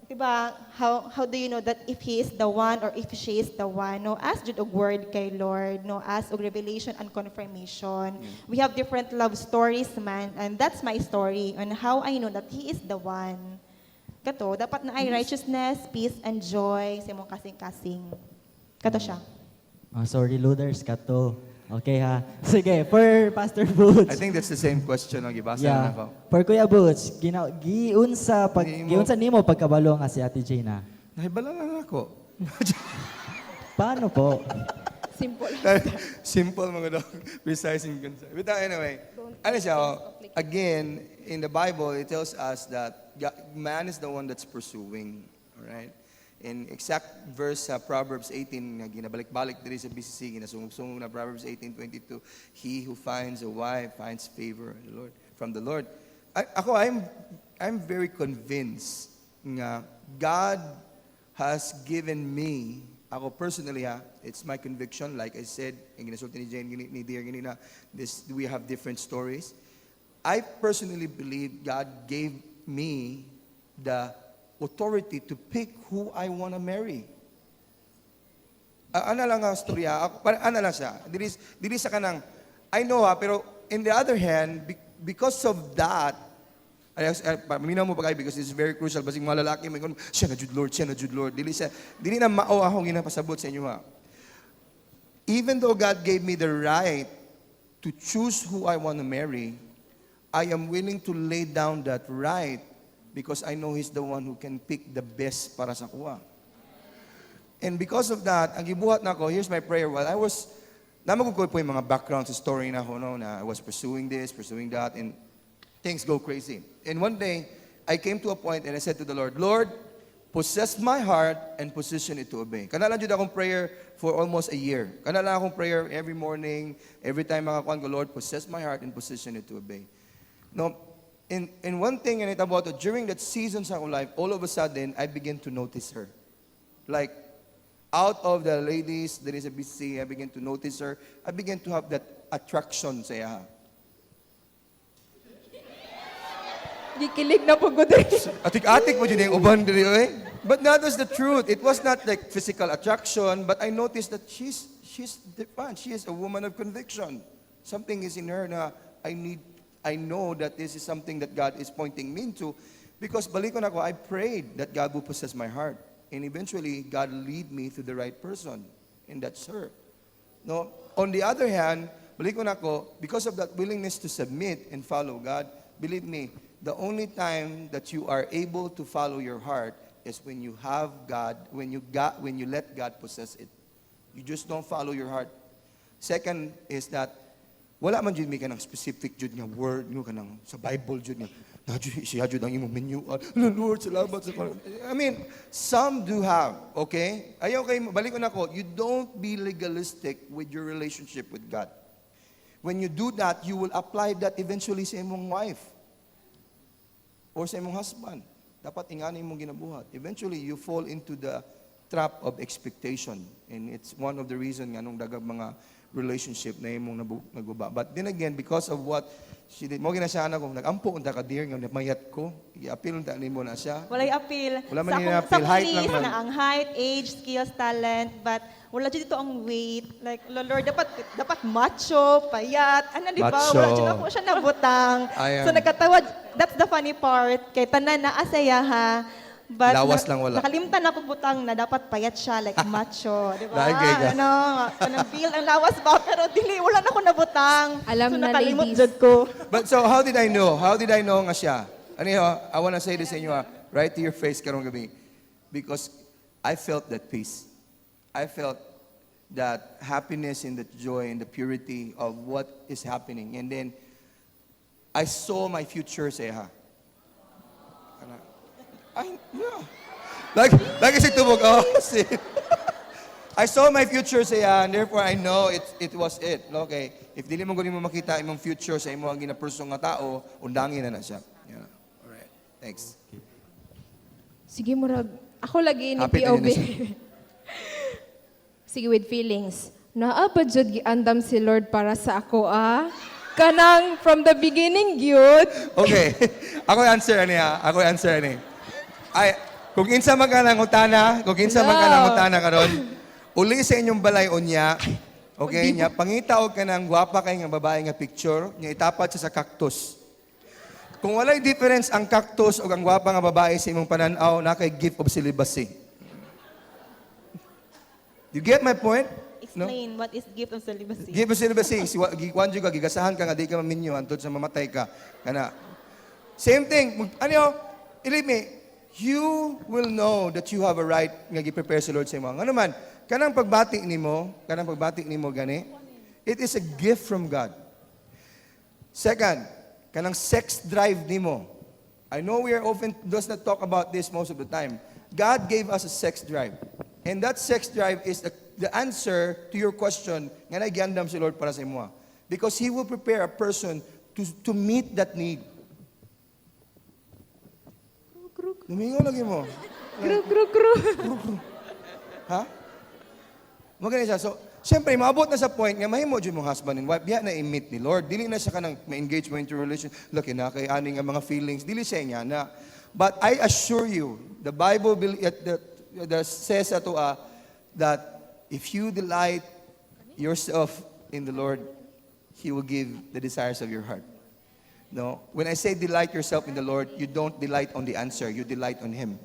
diba, how do you know that if he is the one or if she is the one? No, ask jud og word kay Lord. No, ask og revelation and confirmation. We have different love stories, man, and that's my story on how I know that he is the one. Kato, dapat na ay righteousness, peace, and joy sa imong kasing-kasing. Kato siya. Oh, sorry, Luders, kato. Okay ha. Sige, for Pastor Boots. I think that's the same question ang gibasa na ako. For Kuya Boots, giunsa nimo pagkabalo nga si Ate Jane. Nahibala lang ako. Paano po? Simple. Simple mga dog. Precise and concise. But anyway, ano siya, again, in the Bible, it tells us that man is the one that's pursuing. Alright? In exact verse sa Proverbs 18, na ginabalik-balik diri sa BCC, ginasungog-sungog na Proverbs 18:22, he who finds a wife finds favor from the Lord. I'm very convinced nga God has given me, ako personally it's my conviction, like I said, ang ginasulti ni Jane, ni Dear, we have different stories. I personally believe God gave me the authority to pick who I want to marry. Ano lang ang storya, ano lang siya, dili sa kanang, I know pero in the other hand, because of that, paminaw mo pa kayo because it's very crucial, basing mga lalaki, may siya na Jude Lord, dili na mao akong ginapasabot sa inyo ha. Even though God gave me the right to choose who I want to marry, I am willing to lay down that right because I know He's the one who can pick the best para sa kuha. And because of that, ang gibuhat na ko, here's my prayer. While I was, naman ko po yung mga background sa story na ako, no, na I was pursuing this, pursuing that, and things go crazy. And one day, I came to a point and I said to the Lord, Lord, possess my heart and position it to obey. Kanalan jud akong prayer for almost a year. Kanalan akong prayer every morning, every time makakuan ko, Lord, possess my heart and position it to obey. No, and one thing and about it, during that season sa akong life, all of a sudden, I began to notice her. Like, out of the ladies, there is a BCC, I began to notice her. I began to have that attraction sa iya. Gikilig na po ko din. Atik-atik mo dyan yung uban diri, eh. But that was the truth. It was not like physical attraction, but I noticed that she's different. She is a woman of conviction. Something is in her na I know that this is something that God is pointing me into because balikon ako, I prayed that God will possess my heart. And eventually, God lead me to the right person. And that's her. No? On the other hand, balikon ako, because of that willingness to submit and follow God, believe me, the only time that you are able to follow your heart is when you have God, when you let God possess it. You just don't follow your heart. Second is that wala man jud mi kanang specific jud nga word nga kanang sa Bible jud nga siya jud ang imong menu. Lord, salamat sa I mean, some do have, okay? Ayaw kay balik ko na ko, you don't be legalistic with your relationship with God. When you do that, you will apply that eventually sa imong wife or sa imong husband. Dapat ingani mong ginabuhat. Eventually, you fall into the trap of expectation. And it's one of the reasons nga nung dagag mga relationship na imong naguba. But then again, because of what she did, mo ginasana ko, nag-ampo unta ka dear, nga mayat ko, i-appeal unta nimo na siya. Walay appeal. Wala man Sa nila akong appeal, height lang list man. na ang height, age, skills, talent, but wala dito ang weight. Like, Lord, dapat macho, payat. Ano, di ba? Macho. Wala dito ako siya nabutang. So, nagkatawa, that's the funny part. Kay tanan na asaya ha. But Lawas lang wala. Nakalimtan ako butang na dapat payat siya, like macho. Di ba? Lagay ka. Ano, anong feel, ang lawas ba? Pero dili, wala na ako nabutang. Alam so, na, nakalimot ladies. jud ko. But so, how did I know? How did I know nga siya? Ano yun, I want to say this sa inyo, right to your face karong gabi. Because I felt that peace. I felt that happiness and the joy and the purity of what is happening. And then, I saw my future sa iya. Yeah. Like I said, tubog, oh, see. I saw my future sa iya, and therefore I know it was it. Okay, if dili mo gani mo makita imong future sa imong ginaperso nga tao, undangin na siya. Yeah. Alright. Thanks. Sige, murag. Ako lagi ni Happy na POV. yun na siya. Sige, with feelings. Naa pa jud giandam si Lord para sa ako, ah? Kanang from the beginning, gyud. Okay. Ako answer ani ha. Ako answer ani. Ay, kung kinsa man ka nang utana, kung kinsa man ka nang utana karon, uli sa inyong balay unya. Okay, nya pangitaw ka ng gwapa kay nga babae nga picture, nya itapat siya sa cactus. Kung walay difference ang cactus o ang gwapa nga babae sa imong pananaw, na kay gift of celibacy. You get my point? Explain what is gift of celibacy. Gift of celibacy. Si Juan juga gigasahan ka nga di ka maminyo antod sa mamatay ka. Kana. Same thing. Ano? Believe me, you will know that you have a right nga gi-prepare sa Lord sa imo. Ano man, kanang pagbati nimo gani, it is a gift from God. Second, kanang sex drive nimo. I know we are often does not talk about this most of the time. God gave us a sex drive. And that sex drive is the answer to your question nga nagiandam si Lord para sa imo. Because He will prepare a person to meet that need. Lumingaw lagi mo. Kru. Ha? Maganda siya. So, siyempre, maabot na sa point nga mahimo dyan mong husband and wife, diya na i-meet ni Lord. Dili na siya ka nang ma-engage mo into a relation. Laki na, kay aning nga mga feelings. Dili siya niya na. But I assure you, the Bible says ato that if you delight yourself in the Lord, He will give the desires of your heart. No, when I say delight yourself in the Lord, you don't delight on the answer, you delight on Him.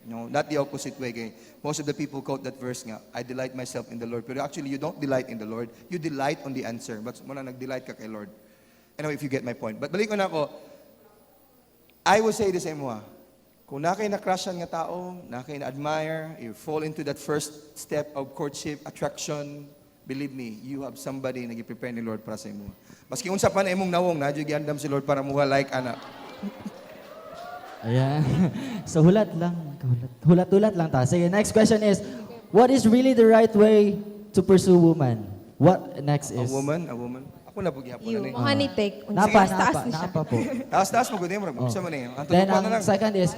No, not the opposite way. Kay most of the people quote that verse nga, I delight myself in the Lord. But actually, you don't delight in the Lord, you delight on the answer. But muna nag-delight ka kay Lord. Anyway, if you get my point. But balik ko na ako, I will say this sa imo. Kung na kayo na-crushan nga tao, na kayo na-admire, you fall into that first step of courtship, attraction, believe me, you have somebody na gi-prepare ni Lord para sa imo. Maski unsa pa na imong nawong, na giandam si Lord para muha like ana. Ayan. So hulat lang. Hulat-hulat lang ta. Sige, next question is, what is really the right way to pursue woman? What next A is? woman. Ako na pag You, ni. mga ni take. Napa po. Taas mo gud mo sa man eh. Ang Then tutupan na ang lang. second is,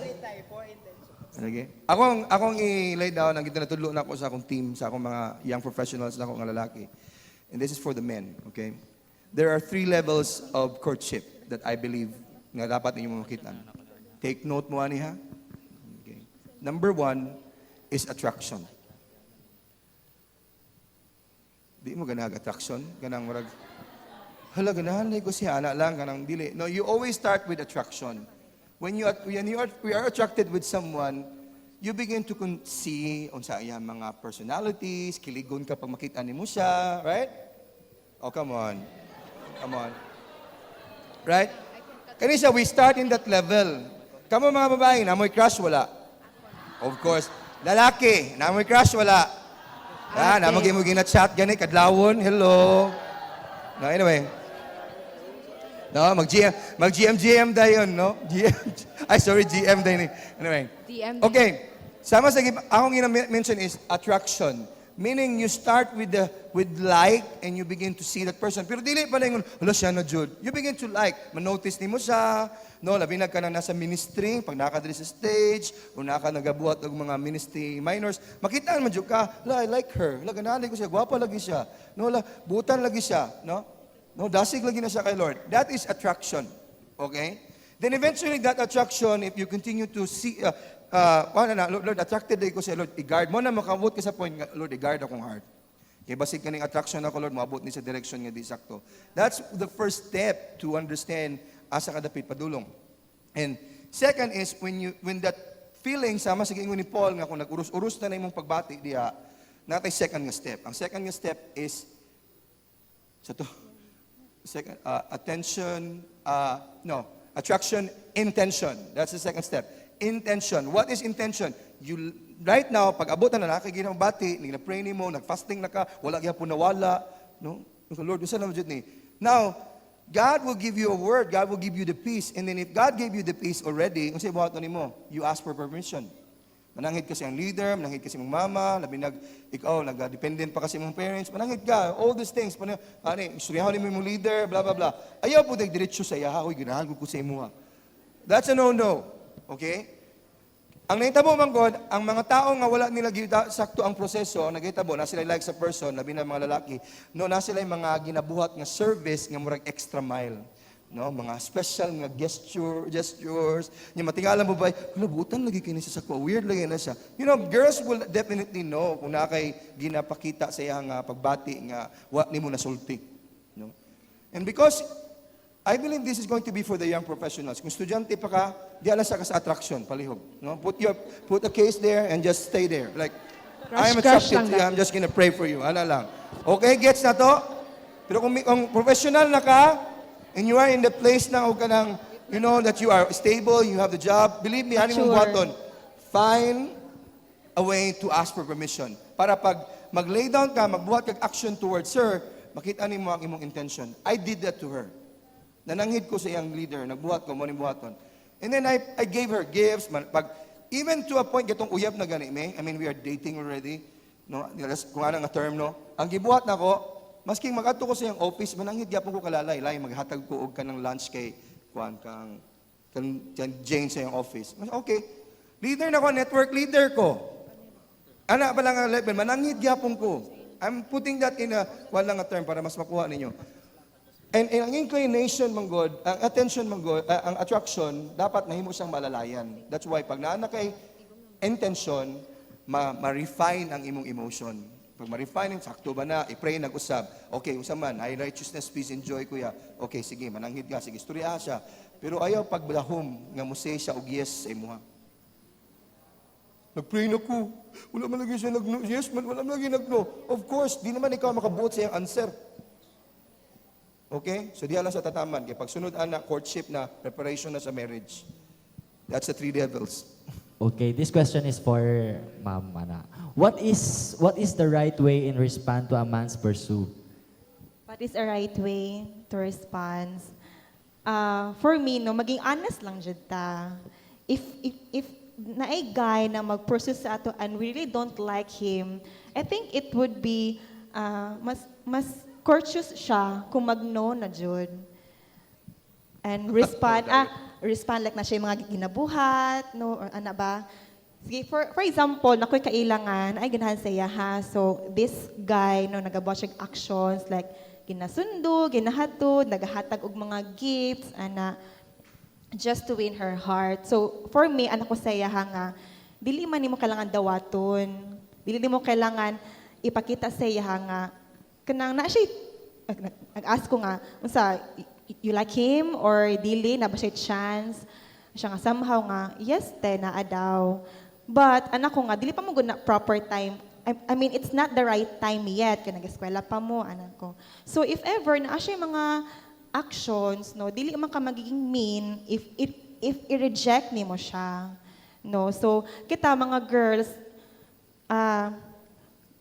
Okay. Akong i-lay down ang gitanatudlo na ako sa akong team, sa akong mga young professionals na ako nga lalaki. And this is for the men, okay? There are 3 levels of courtship that I believe na dapat ninyo makita. Take note mo ani ha. Okay. Number 1 is attraction. Di mo ganag attraction, ganang murag hala ganahan ko siya ana lang kanang dili. No, you always start with attraction. When we are attracted with someone, you begin to see unsa iya mga personalities, kiligon ka pag makita nimo siya, right? Oh, come on. Right? Kani siya, we start in that level. Kamo mga babae, namoy crush wala. Of course, lalaki, namoy crush wala. Namoy mo gina-chat gani kadlawon, hello. No, anyway. No, mag-GM dayon, no? GM dayon. Anyway. DM. Okay. Sama sa akong mention is attraction. Meaning you start with like and you begin to see that person. Pero dili pa lang hala siya na jud. You begin to like, manotice nimo siya, no, labi na ka nang nasa ministry, pag nakadiri sa stage, o naka nagabuhat og mga ministry minors, makita man jud ka, I like her. La ganali ko siya, gwapa lagi siya. No, butan lagi siya, no? No, dasig lagi na siya kay Lord. That is attraction. Okay? Then eventually that attraction, if you continue to see, Lord, attracted ko siya, Lord, i-guard mo na makabot ka sa point, Lord, i-guard akong heart. Kaya basig kaning attraction ako, Lord, maabot ni sa direction nga di sakto. That's the first step to understand asa ka dapit padulong. And second is, when that feeling, sama sa gingon ni Paul, nga kung nag-urus-urus na imong pagbati diha, natay second nga step. Ang second nga step is, attraction, intention. That's the second step. Intention. What is intention? You right now pag abot na nakaginang bati, nagna-pray nimo, nag-fasting na ka, wala gyapon nawala, no? Lord, usa na jud ni. Now, God will give you a word. God will give you the peace. And then if God gave you the peace already, unsay buhaton nimo? You ask for permission. Manangit kasi ang leader, manangit kasi mong mama, labi ikaw, nag-dependent pa kasi mong parents, manangit ka, all these things, istoryahan mo yung leader, blah, blah, blah. Ayaw po diretso sa iya, hoy, ginahan ko sa imuha. That's a no-no. Okay? Ang nahitabo man God, ang mga tao nga wala nila sakto ang proseso, naghitabo, na sila like sa person, labi na mga lalaki, no, na sila yung mga ginabuhat nga service, nga murag extra mile. No, mga special nga gestures. Nya matingalan mo ba, butan lagi kini sa sako, weird lagi na siya. You know, girls will definitely know kung nakay ginapakita sa iya nga pagbati nga wa nimo nasulti. No? And because I believe this is going to be for the young professionals. Kung estudyante pa ka, di ala sa attraction, palihog. No? Put a case there and just stay there. Like, I'm attracted to you, I'm just gonna pray for you. Ano lang. Okay, gets na to? Pero kung professional na ka, and you are in the place na ka ng, you know, that you are stable, you have the job, believe me, ano mong buhaton, find a way to ask for permission. Para pag mag-lay down ka, magbuhat kag action towards her, makita nimo ang imong intention. I did that to her. Nananghid ko sa iyang leader, nagbuhat ko, mo buhaton. And then I gave her gifts, even to a point, gatong uyab na gani, I mean, we are dating already, no? Kung ano nga term, no? Ang gibuhat na ko, masking mag-ato ko sa iyang office, manangit yapon ko kalalay, maghatag ko og kanang lunch kay kang Jane sa iyang office. Okay. Leader na ko, network leader ko. Ana ba lang ang level, manangit yapon ko. I'm putting that in a walang term para mas makuha ninyo. And ang inclination man God, ang attention man God, ang attraction dapat nahimo siyang malalayan. That's why pag naana kay intention, ma-refine ang imong emotion. Pag ma-refine, sakto ba na, i-pray, nag-usab. Okay, usap man, high righteousness, peace, and joy, kuya. Okay, sige, mananghid ka, sige, istorya siya. Pero ayaw pagbulahom, nga mo say siya, og yes sa imuha. Nag-pray na ko. Wala man lagi siya nag-no. Yes man, wala man lagi nag-no. Of course, di naman ikaw makabuot sa iyang answer. Okay? So, di lang sa tataman. Kaya pag sunod anak, courtship na, preparation na sa marriage. That's the 3 devils. Okay, this question is for Ma'am Mana. What is the right way in respond to a man's pursuit? What is a right way to respond? For me, no, maging honest lang jud ta. If naay guy na mag-pursue sa ato and we really don't like him, I think it would be mas courteous siya kung mag-no na jud. And respond like na siya yung mga ginabuhat, no, or ano ba. Sige, for example, nakoy kailangan, ay ganahan siya ha. So, this guy, no, nagabuhat siya actions, like, ginasundo, ginahatod, nagahatag og mga gifts, ana, just to win her heart. So, for me, anak ko siya ha nga, dili man nimo kailangan dawaton, dili mo kailangan ipakita siya ha nga, kanang na siya, nag-ask ko nga, unsa, you like him or dili na ba siya chance siya nga somehow nga yes te naa daw but anak ko nga dili pa mo na proper time I mean it's not the right time yet kaya nag-eskwela pa mo anak ko so if ever na siya mga actions no dili man ka magiging mean if i-reject nimo siya no so kita mga girls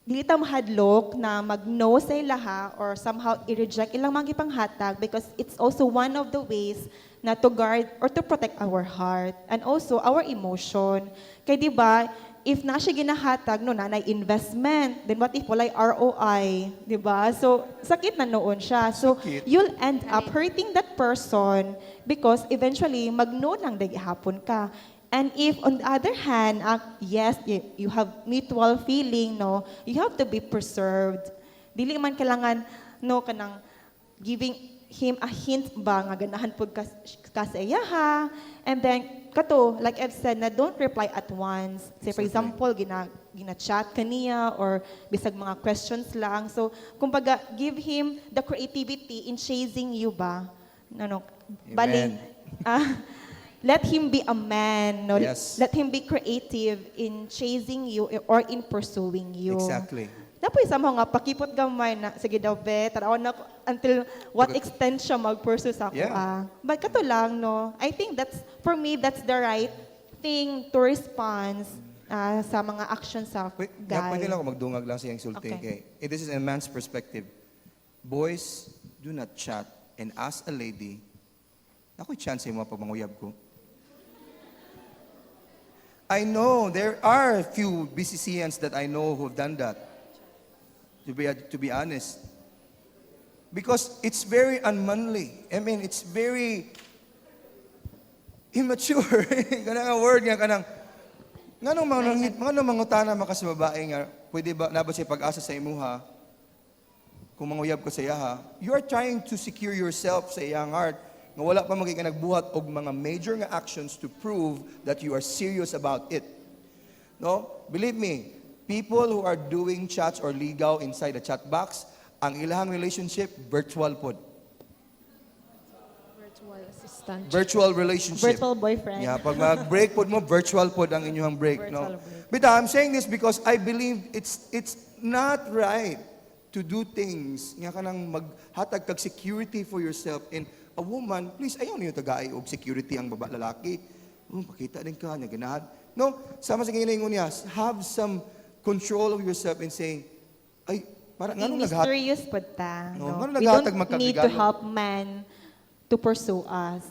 dili ta mahadlok na mag-no sa ilaha or somehow i-reject ilang mga ipanghatag because it's also one of the ways na to guard or to protect our heart and also our emotion. Kaya di ba, if na siya ginahatag, no, nanay investment, then what if walay ROI, di ba? So, sakit na noon siya. So, you'll end up hurting that person because eventually, mag-no lang hapon ka. And if, on the other hand, yes, you have mutual feeling, no, you have to be preserved. Dili man kailangan, no, kanang giving him a hint ba, nga ganahan po ka sa iya ha. And then, kato, like I've said, na don't reply at once. Say, for example, gina-chat ka niya or bisag mga questions lang. So, kumbaga, give him the creativity in chasing you ba? No, bali, let him be a man. No? Yes. Let him be creative in chasing you or in pursuing you. Exactly. Dapat sa mga pakipot gamay na, sige daw be, tarawan na until what extent siya mag-pursue sa ako. Yeah. But kato lang, no? I think for me, that's the right think to respond sa mga actions sa Wait, guy. pwede lang ako magdungag lang sa iyong sulti. Okay. Okay. This is a man's perspective. Boys, do not chat and ask a lady, ako'y chance mo pag manguyab ko. I know there are a few BCCians that I know who've done that. To be honest. Because it's very unmanly. I mean, it's very immature. Kanang nga word nga kanang ngano mangutana makas babae nga pwede ba nabot siya pag-asa sa imuha kung manguyab ko sa iyaha. You are trying to secure yourself sa iyang heart nga wala pa magiging nagbuhat og mga major nga actions to prove that you are serious about it. No? Believe me, people who are doing chats or ligaw inside the chat box, ang ilahang relationship virtual pod. Virtual assistant. Virtual relationship. Virtual boyfriend. Yeah, pag mag-break pod mo, virtual pod ang inyong break, no? Virtual break. But I'm saying this because I believe it's not right to do things nga kanang maghatag kag security for yourself, and a woman, please, ayaw niyo tagaay og security ang lalaki. Pakita din ka, niya ganahan. No, sama sa gingalingon niya, have some control of yourself and saying, ay, parang In ngano naghat... mysterious po ta. No, No? ngano We naghatag don't need to magkabigalo? help man to pursue us.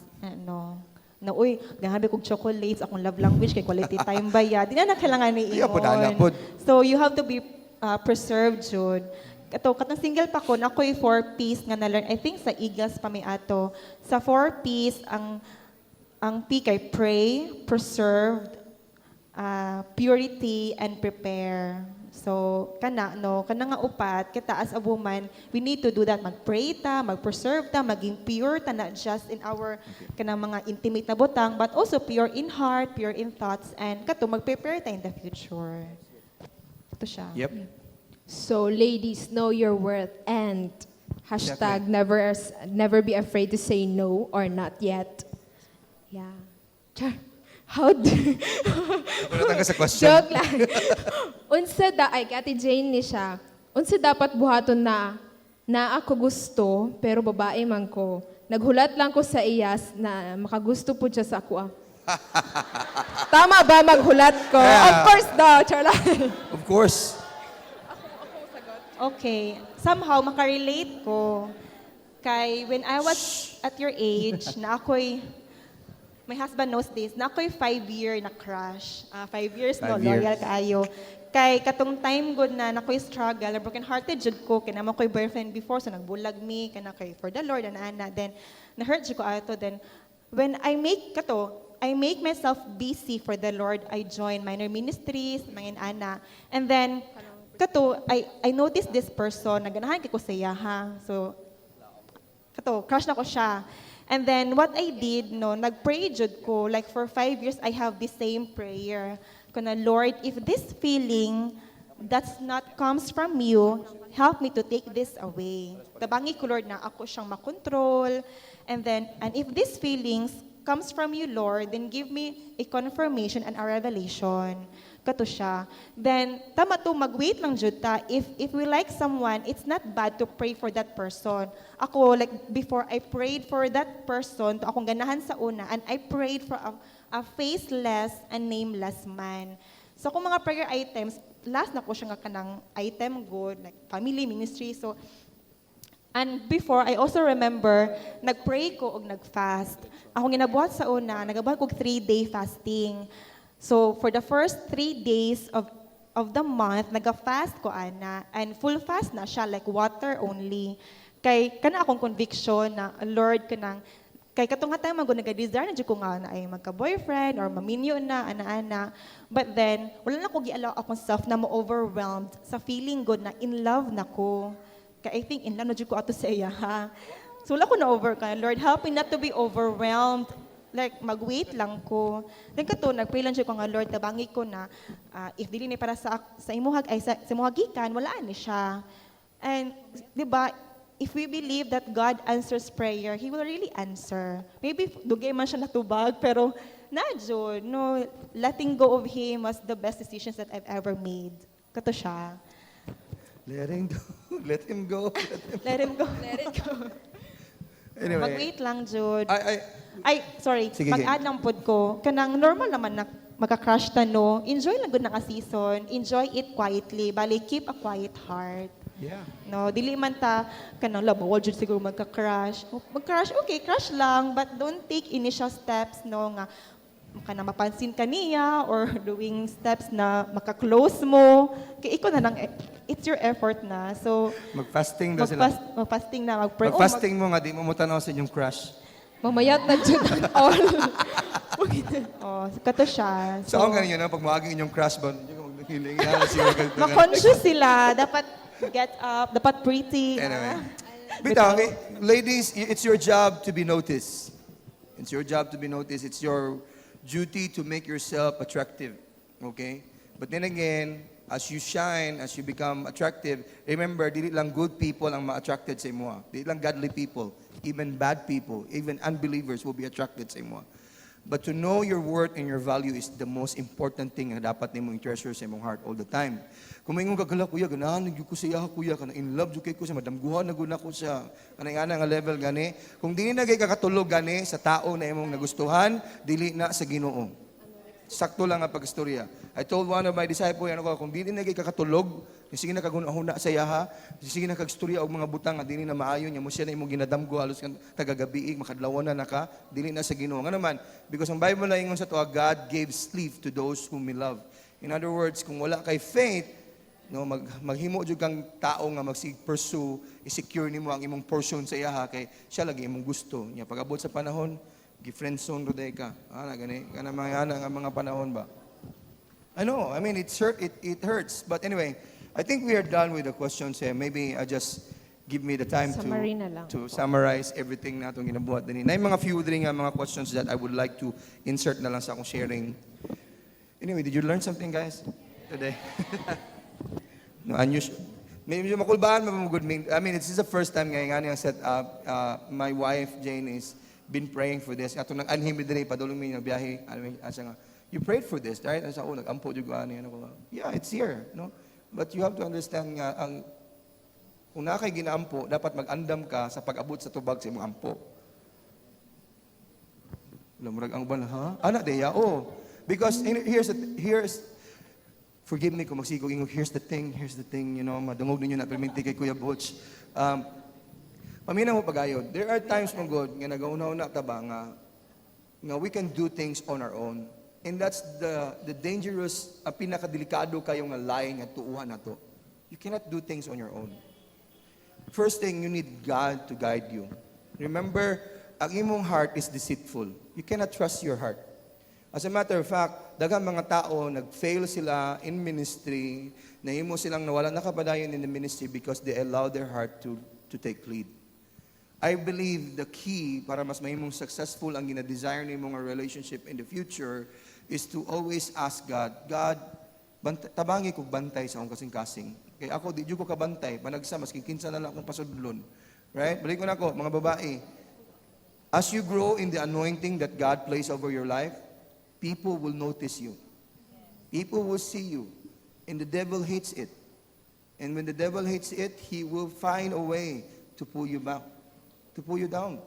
Na uy, gahabi kong chocolates, akong love language, kay quality time ba ya? Di na kailangan ni Iya po, dala po. So you have to be preserved, Jude. Katong single pa ko, ako'y 4 P's nga na-learn. I think sa Eagles pa may ato. Sa 4 P's, ang P kay pray, preserved, purity, and prepare. So, kana nga upat, kita as a woman, we need to do that. Mag-pray ta, mag-preserve ta, maging pure ta, not just in our kanang mga intimate na butang, but also pure in heart, pure in thoughts, and kato, mag-prepare ta in the future. Ito siya. Yep. So, ladies, know your worth and hashtag never be afraid to say no or not yet. Yeah. Char. How do... Napunatan ka sa question. Joke lang. Ay, Ate Jane ni siya. Unsa dapat buhaton na ako gusto, pero babae man ko. Naghulat lang ko sa iyas na makagusto po siya sa ako. Tama ba maghulat ko? Yeah. Of course daw, charla. Of course. Okay. Somehow, makarelate ko. Kay when I was at your age, na ako'y, my husband knows this, na ako'y 5-year na crush. 5 years, no, 5 years. loyal kaayo. Kay katong time good na ako'y struggle, broken-hearted jud ko, kaya naman ko'y boyfriend before, so nagbulag me, kaya kay for the Lord, ana. Then, na-hurt jud ko ato. Then, when I make myself busy for the Lord. I join minor ministries, mga ana. And then, I noticed this person, naganahan ko siya, ha? So, crush na ko siya. And then, what I did, nag-pray jud ko, like for 5 years, I have the same prayer. Kuna, Lord, if this feeling that's not comes from you, help me to take this away. Tabangi ko, Lord, na ako siyang makontrol. And if these feelings comes from you, Lord, then give me a confirmation and a revelation. Kato siya. Then, tama to, mag-wait lang jud ta. If we like someone, it's not bad to pray for that person. Ako, like, before I prayed for that person, to akong ganahan sa una, and I prayed for a faceless and nameless man. So, kung mga prayer items, last na ko siya nga kanang item good, like family ministry. So, and before, I also remember, nag-pray ko o nag-fast. Akong ginabuhat sa una, nagabuhat ko 3-day fasting. So, for the first 3 days of the month, naga-fast ko, ana. And full fast na siya, like water only. Kay, kana akong conviction na, Lord, kay katong hatay mag naga-desire na dyan ko nga na ay magka-boyfriend or maminyo na, ana-ana. But then, wala na ko gi-allow akong self na ma-overwhelmed sa feeling good na in love na ko. Kaya I think in love na dyan ko ato sa iya, ha? So, wala ko na-overcome. Lord, help me not to be overwhelmed. Like, mag-wait lang ko. Then kato, nag-pray lang siya ko nga, Lord, tabangi ko na, if dili ni para sa imuhag, ay sa imuhagikan, walaan ni siya. And, di ba, if we believe that God answers prayer, He will really answer. Maybe, dugay man siya natubag, pero, nadyo, letting go of Him was the best decisions that I've ever made. Kato siya. Let him go. Let him go. Let him go. Let it go. Anyway. Mag-wait lang, Jude. Ay, Sorry, Sige, mag-add lang pod ko. Kanang normal naman na maka-crush ta no, enjoy lang gud na ka season, enjoy it quietly, bali keep a quiet heart. Yeah. No, dili man ta kanang bawal jud siguro magka-crush. Mag-crush, okay, crush lang, but don't take initial steps no nga kana mapansin ka niya or doing steps na maka-close mo. Kay ikaw na lang, it's your effort na. So, Mag-fasting daw sila. mag-fasting na, mag-pray. Mag-fasting mo nga, di mo mutanaw sa inyong crush. Mamayat na dyan all. Kato siya. So, ang ganun yun, pag maaging inyong crush ba, hindi ka maghiling. Ma-conscious sila. Dapat get up. Dapat pretty. Anyway. Bitaw, ladies, it's your job to be noticed. It's your job to be noticed. It's your duty to make yourself attractive. Okay? But then again, as you shine, as you become attractive, remember, dili lang good people ang ma-attracted sa imo. Dili lang godly people. Even bad people, even unbelievers will be attracted sa imo. But to know your worth and your value is the most important thing na dapat nimo i-treasure sa imong heart all the time. Kung maingong kagala, kuya, ganahan nagyud ko siya, kuya, kana in love jud kay ko siya, madamguhan na gud ako siya. Kana nga level gani. Kung dili na kay kakatulog gani sa tao na imong nagustuhan, dili na sa Ginoo. Sakto lang ang pagistorya. I told one of my disciples, kung dili na kay kakatulog, sige na kagunahuna sa yaha, sige na kagstorya og mga butang nga dili na maayo nya mo siya na imong ginadamgo halos kan tagagabi makadlawan na naka dili na sa Ginoo. Nga naman, because ang Bible na ingon sa tuwa, God gave sleep to those whom He love. In other words, kung wala kay faith, no, maghimo jud kang tao nga pursue, i-secure nimo ang imong portion sa yaha kay siya lagi imong gusto. Nya pag-abot sa panahon, gi-friend zone roday ka. Gani kana mga panahon ba? I know, I mean it hurts, but anyway, I think we are done with the questions here. Maybe I just give me the time Summary na lang. to summarize everything na itong ginabuhat din. Na yung mga few din nga mga questions that I would like to insert na lang sa akong sharing. Anyway, did you learn something, guys, today? No, unusual. Medyo makulbaan, good. I mean, this is the first time nga nga set up. My wife, Jane, is been praying for this. Ato nang anhim din padulong mi biyahe. Asa nga, you prayed for this, right? Asa ko nag-ampo jud ani ko. Yeah, it's here, no? But you have to understand nga kung na kay ginaampo, dapat mag-andam ka sa pag-abot sa tubag sa imong ampo. Lamurag ang ban, ha? Ana deya, oh. Because here's forgive me kung magsigo ingog, here's the thing, you know, madungog ninyo na perminti kay Kuya Butch. Paminaw mo pagayod. There are times, my God, nga nagauna-una ta ba nga we can do things on our own. And that's the dangerous, pinakadelikado kayo nga lying at tuuhan na to. You cannot do things on your own. First thing, you need God to guide you. Remember, ang imong heart is deceitful. You cannot trust your heart. As a matter of fact, daghang mga tao, nag-fail sila in ministry, nahimo silang nawala nakapadayon in the ministry because they allow their heart to take lead. I believe the key para mas mahimong successful ang gina-desire nimo nga relationship in the future is to always ask God, tabangi ko bantay sa akong kasing-kasing. Kaya ako, di ko kabantay, panagsa, maski kinsa na lang akong pasudlon. Right? Balik ko na ako, mga babae, as you grow in the anointing that God placed over your life, people will notice you. People will see you. And the devil hates it. And when the devil hates it, he will find a way to pull you back, to pull you down.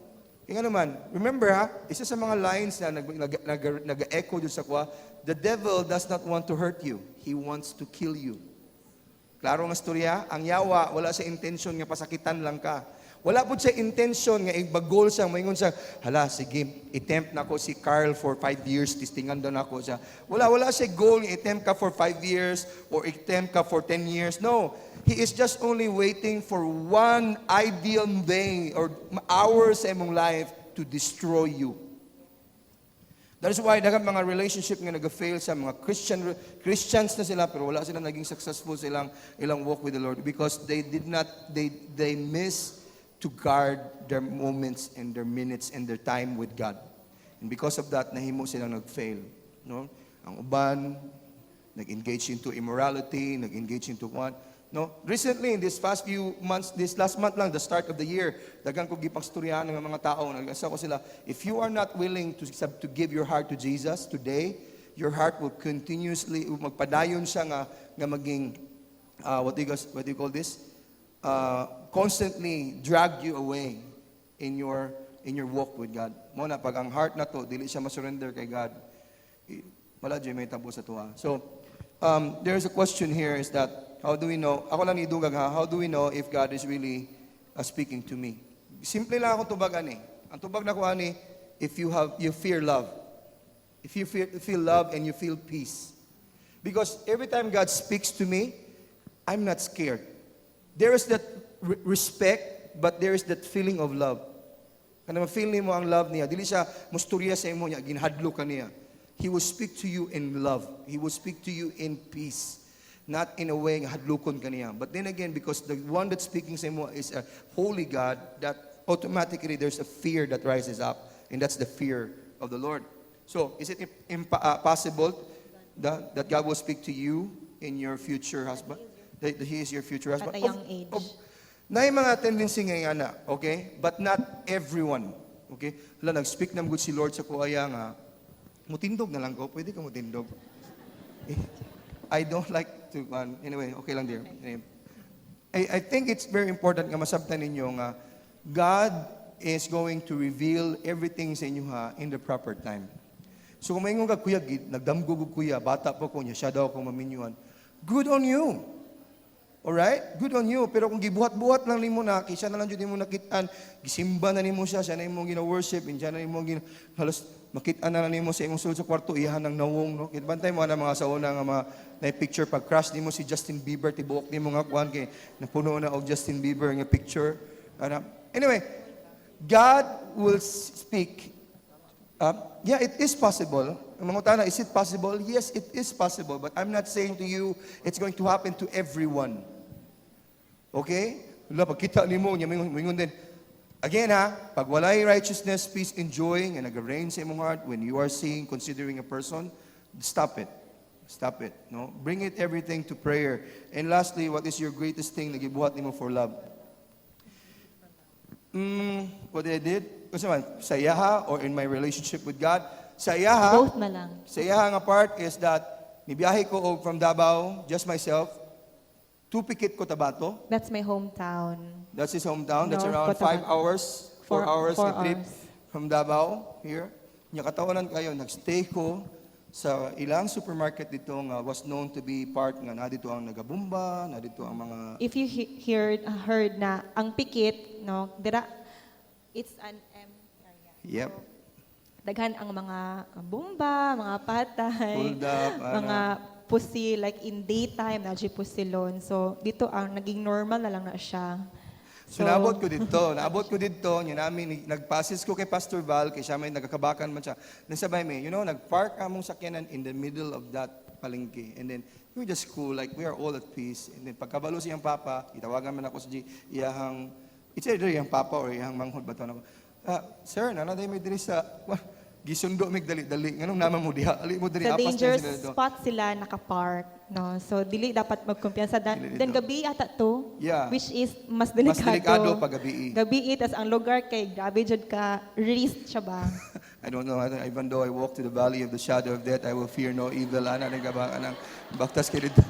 Kaya naman, remember isa sa mga lines na nag-echo dun sa kwa, the devil does not want to hurt you. He wants to kill you. Klaro nga storya, ang yawa, wala sa intention nga pasakitan lang ka. Wala po siya intention nga ibagol siya, maingon siya, hala, sige, i-tempt na ko si Carl for 5 years, tistingan daw na ko siya. Wala siya goal nga i-tempt ka for 5 years or i-tempt ka for 10 years. No, he is just only waiting for one ideal day or hours sa imong life to destroy you. That is why daghang mga relationship nga nag-fail sa mga Christians na sila pero wala sila naging successful sa ilang walk with the Lord because they miss to guard their moments and their minutes and their time with God. And because of that, nahimo silang nag-fail. No? Ang uban, nag-engage into immorality, nag-engage into what? No? Recently, in these past few months, this last month lang, the start of the year, dagang ko gipang storyahan ng mga tao, nag-asa ko sila, if you are not willing to give your heart to Jesus today, your heart will continuously, magpadayon siya nga maging, what do you call this? Constantly drag you away in your walk with God. Mo na pag ang heart na to dili siya masurrender kay God, Wala dyan may tabo sa tuwa. So, there's a question here is that, how do we know, ako lang idugag ha, how do we know if God is really speaking to me? Simple lang ako tubag ani. Ang tubag na ko ani, if you fear love. If you feel love and you feel peace. Because every time God speaks to me, I'm not scared. There is that respect, but there is that feeling of love. Kana ma-feel mo ang love niya. Dili siya musturya sa imo niya, ginhadlo ka niya. He will speak to you in love. He will speak to you in peace. Not in a way nga hadlokon ka niya. But then again, because the one that's speaking sa imo is a holy God, that automatically there's a fear that rises up. And that's the fear of the Lord. So, is it possible that God will speak to you in your future husband? That He is your future husband? At a young age. Na yung mga tendency ngayon na, okay? But not everyone. Okay? Hala, nag-speak na good si Lord sa kuaya nga, mutindog na lang ko. Pwede ka mutindog. I don't like to, anyway, okay lang dear. I think it's very important nga masabtan ninyo nga, God is going to reveal everything sa inyo ha in the proper time. So kung mayroon ka kuya, nagdamgog kuya, bata po ko niya, siya daw akong maminyuan. Good on you. Alright? Good on you. Pero kung gibuhat-buhat lang nimo na, kisa na lang dyan mo nakitaan, gisimba na nimo siya na imong gina-worship, siya na imong halos makitaan na nimo sa imong sulod sa kwarto, iyahan ng nawong, no? Kitbantay mo na mga sa una nga mga na-picture, pag-crush nimo si Justin Bieber, tibuok nimo nga kuhan kay napuno na og Justin Bieber nga picture. Anyway, God will speak. Yeah, it is possible. Mga tana, is it possible? Yes, it is possible. But I'm not saying to you, it's going to happen to everyone. Okay? Wala, pagkita ni mo, mingon din. Again ha, pag walay righteousness, peace, and joy, nga nag-reign sa imong heart, when you are seeing, considering a person, stop it. Stop it. No? Bring it everything to prayer. And lastly, what is your greatest thing na gibuhat nimo for love? What I did? Kasi man, sa iyaha or in my relationship with God, sa iyaha, Both na lang. sa iyaha nga part is that nibiyahe ko from Davao, just myself, to Pikit, Cotabato. That's my hometown. That's his hometown. That's North around 5 Cotabato. hours, 4 hours Four na trip hours. from Davao, here. Nya katawanan kayo, nagstay ko sa ilang supermarket dito nga was known to be part nga na dito ang nagabumba, na dito ang mga If you heard na ang pikit, no, it's an M area. Yep. Daghan ang mga bumba, mga patay, Hold up, mga pusi, like in daytime, na pusilon. So, dito ang naging normal na lang na siya. So, naabot ko dito, yun namin, nagpasis ko kay Pastor Val, kay siya may nagkakabakan man siya. Nasabay may, nagpark among sakyanan in the middle of that palengke. And then, we were just cool, like we are all at peace. And then, pagkabalo siyang papa, itawagan man ako sa iyahang, it's either iyang papa or iyahang manghod, bato na ako, sir, nanaday may diri sa, gisundo mig dali-dali. Nganong naman mo diha? Ali mo diri Sa apas dangerous na sila dito. spot sila nakapark. No? So, dili dapat magkumpiyansa. Then, gabi ata to, Yeah. which is mas Mas delikado. delikado pag gabi. Gabi, tas ang lugar kay grabe jud ka, risk siya ba? I don't know, even though I walk to the valley of the shadow of death, I will fear no evil. Ana nagabang anang baktas kay dito.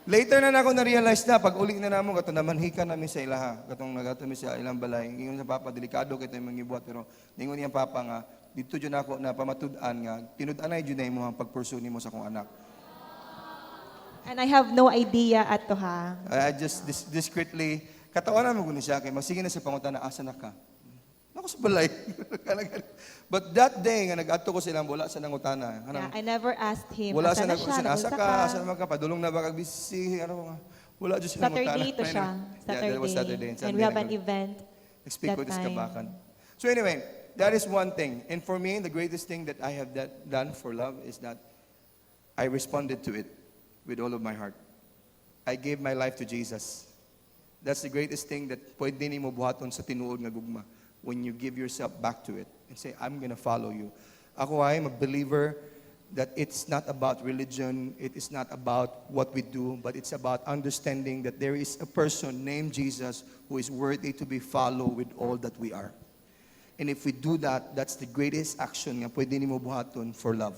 Later na ako na-realize na, pag uli na namo, kato naman hika namin sa ilaha. Katong nagatami sa ilang balay. Ingon sa papa, delikado kita yung mga ibuhat. Pero ningon niyang papa nga, dito dyan ako na pamatud-an nga, tinud-anay dyan na mo ang pagpursu ni mo sa kong anak. And I have no idea ato ha. I just discreetly, katawanan mo guni siya, kay magsige na sa pangutan na asa na ka. Ako sa balay. But that day, nga nag-ato ko silang, wala sa nangutana. Yeah, I never asked him. Wala asa sa na siya, asa nausa ka, asa naman ka, padulong na ba kag BCC, wala dyan silang Saturday to siya. Yeah, that was Saturday. And we have an event Speak that with this time. kabakan. So anyway, that is one thing. And for me, the greatest thing that I have done for love is that I responded to it with all of my heart. I gave my life to Jesus. That's the greatest thing that pwede ni mo buhaton sa tinuod nga gugma when you give yourself back to it and say, I'm gonna follow you. Ako ay a believer that it's not about religion, it is not about what we do, but it's about understanding that there is a person named Jesus who is worthy to be followed with all that we are. And if we do that, that's the greatest action nga pwede ni mo buhaton for love.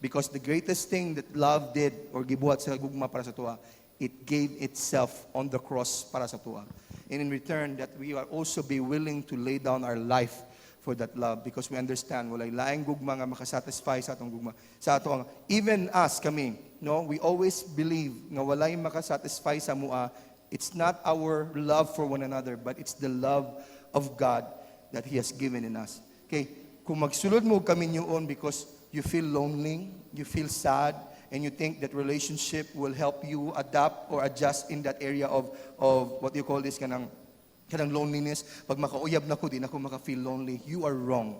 Because the greatest thing that love did or gibuhat sa gugma para sa tuwa, it gave itself on the cross para sa tuwa. And in return, that we are also be willing to lay down our life for that love because we understand walay laing gugma nga makasatisfy sa atong gugma. Sa atong even us kami, no, we always believe nga walay makasatisfy sa mua. It's not our love for one another, but it's the love of God that He has given in us. Okay, kung magsulod mo kami yun because you feel lonely, you feel sad, and you think that relationship will help you adapt or adjust in that area of what you call this kanang loneliness. Pag makauyab na ko, di na ako maka-feel lonely. You are wrong.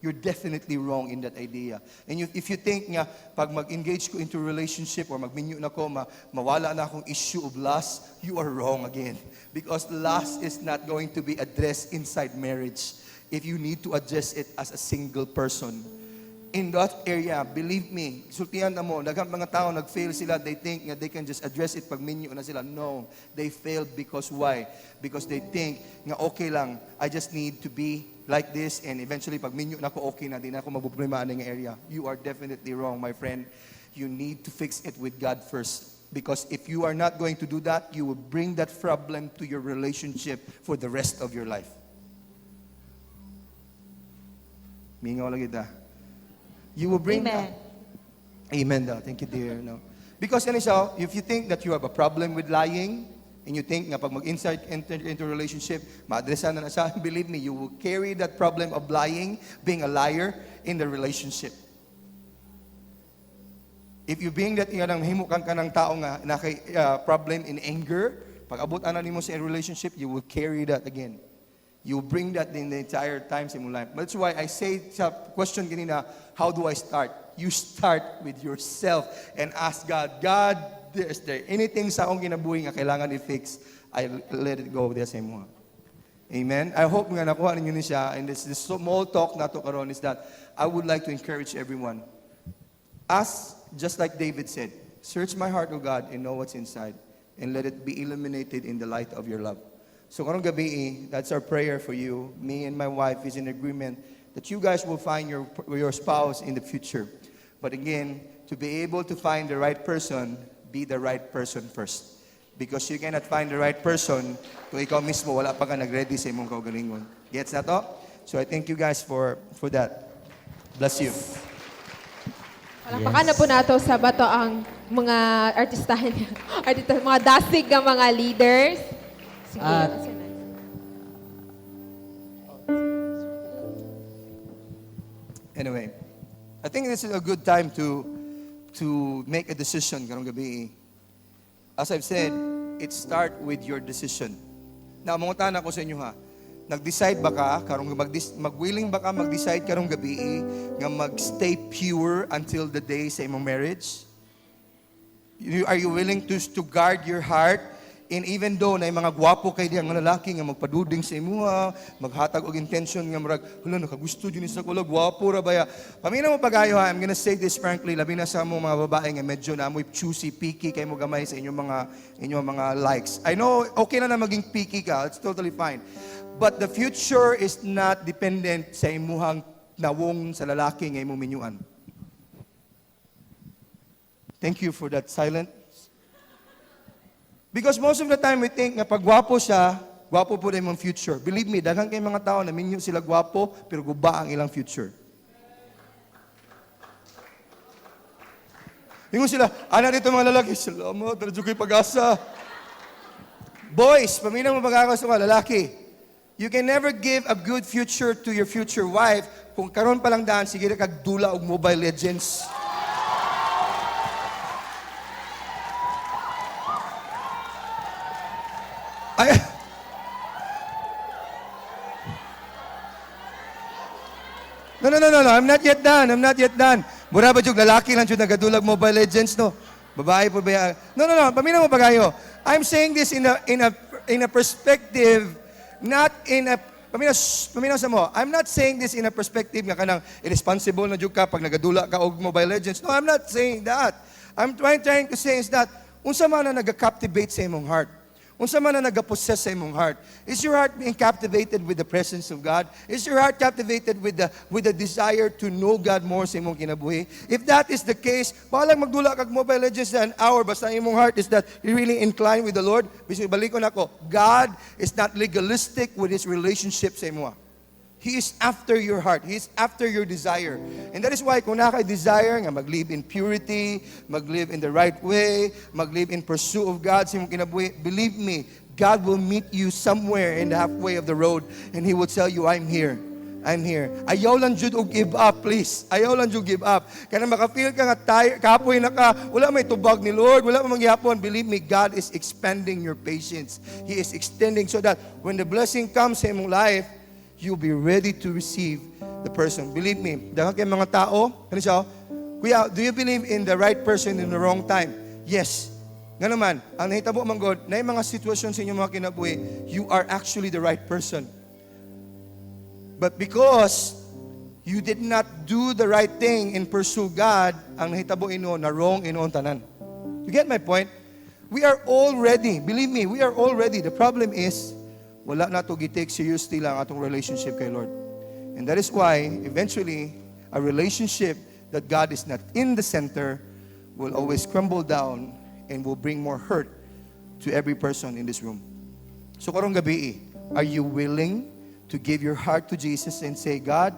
You're definitely wrong in that idea. And if you think nga, pag mag-engage ko into a relationship or magminyo na ko, mawala na akong issue of lust, you are wrong again. Because lust is not going to be addressed inside marriage if you need to address it as a single person. In that area, believe me, sultihan na mo, daghang mga tao nag-fail sila, they think nga they can just address it pag minyo na sila. No, they failed because why? Because they think nga okay lang, I just need to be like this and eventually pag minyo na ko okay na, di na ako mabuproblema ng area. You are definitely wrong, my friend. You need to fix it with God first. Because if you are not going to do that, you will bring that problem to your relationship for the rest of your life. Mingaw lagi ta. You will bring Amen. Amen daw. Thank you, dear. No. Because if you think that you have a problem with lying, and you think nga pag enter into a relationship, maadresan na siya, believe me, you will carry that problem of lying, being a liar, in the relationship. If you being that nga nang himukan ka ng tao nga na kay problem in anger, pag abot ana nimo sa relationship, you will carry that again. You bring that in the entire time sa imong life. That's why I say sa question ganina, how do I start? You start with yourself and ask God, God, is there anything sa akong kinabuhi nga kailangan i-fix? I let it go there sa imo. Amen? I hope nga nakuha ninyo ni siya. And this small talk na to karon is that I would like to encourage everyone. Ask, just like David said, search my heart, O God, and know what's inside. And let it be illuminated in the light of your love. So karong gabi, that's our prayer for you. Me and my wife is in agreement that you guys will find your spouse in the future. But again, to be able to find the right person, be the right person first. Because you cannot find the right person kung ikaw mismo wala pa ka nag-ready sa imong kaugalingon. Gets na to? So I thank you guys for that. Bless you. Palakpakan na po nato sa bato ang mga artistahin, mga dasig ng mga leaders. Sige. Anyway, I think this is a good time to make a decision karong gabi. As I've said, it start with your decision. Now, mangutan ako sa inyo ha. Nag-decide ba ka karong mag-willing ba ka mag-decide karong gabi nga mag-stay pure until the day sa imong marriage? Are you willing to guard your heart? And even though na mga gwapo kay diyang lalaki nga magpaduding sa imuha, maghatag og intention nga murag, hala nakagusto din sa kulo, gwapo ra baya. Paminaw mo pagayo ha, I'm gonna say this frankly, labi na sa mga babae nga medyo na amoy choosy, picky kay mo gamay sa inyong mga likes. I know okay na maging picky ka, it's totally fine. But the future is not dependent sa imuhang nawong sa lalaki nga imong minyuan. Thank you for that silent. Because most of the time we think nga pag gwapo siya, gwapo po na imong future. Believe me, daghang kay mga tao na minyo sila gwapo, pero guba ang ilang future. Ingon sila, ana dito mga lalaki, salamat, radyo ko'y pag-asa. Boys, paminaw mo pag-asa sa mga lalaki. You can never give a good future to your future wife kung karon pa lang daan, sige na kagdula og Mobile Legends. Ay, No. I'm not yet done. Mura ba yung lalaki lang yung nagadulag Mobile Legends, no? Babae po ba? No. Paminaw mo pagayo. I'm saying this in a perspective, not in a paminaw sa mo. I'm not saying this in a perspective nga kanang irresponsible na jud ka pag nagadula ka og Mobile Legends. No, I'm not saying that. I'm trying to say is that unsa man na naga-captivate sa imong heart. Unsa man na nagapossess sa imong heart? Is your heart being captivated with the presence of God? Is your heart captivated with the desire to know God more sa imong kinabuhi? If that is the case, balang magdula kag Mobile Legends na an hour basta imong heart is that you really inclined with the Lord. Bisig balikon ako, God is not legalistic with His relationship sa imo. He is after your heart. He is after your desire. And that is why kung naka-desire nga mag-live in purity, mag-live in the right way, mag-live in pursuit of God sa imong kinabuhi, believe me, God will meet you somewhere in the halfway of the road and He will tell you, I'm here. I'm here. Ayaw lang jud og give up, please. Ayaw lang jud give up. Kana maka-feel ka nga tired, kapoy na ka, wala may tubag ni Lord, wala may mangyapon. Believe me, God is expanding your patience. He is extending so that when the blessing comes sa imong life, you'll be ready to receive the person. Believe me, dahil kay mga tao, ano siya, Kuya, do you believe in the right person in the wrong time? Yes. Nga naman, ang nahitabo man God, na yung mga sitwasyon sa inyong mga kinabuhi, you are actually the right person. But because you did not do the right thing and pursue God, ang nahitabo ino na wrong ino ang tanan. You get my point? We are all ready. Believe me, we are all ready. The problem is, wala na to gi-take seriously lang atong relationship kay Lord. And that is why, eventually, a relationship that God is not in the center will always crumble down and will bring more hurt to every person in this room. So karong gabi, are you willing to give your heart to Jesus and say, God,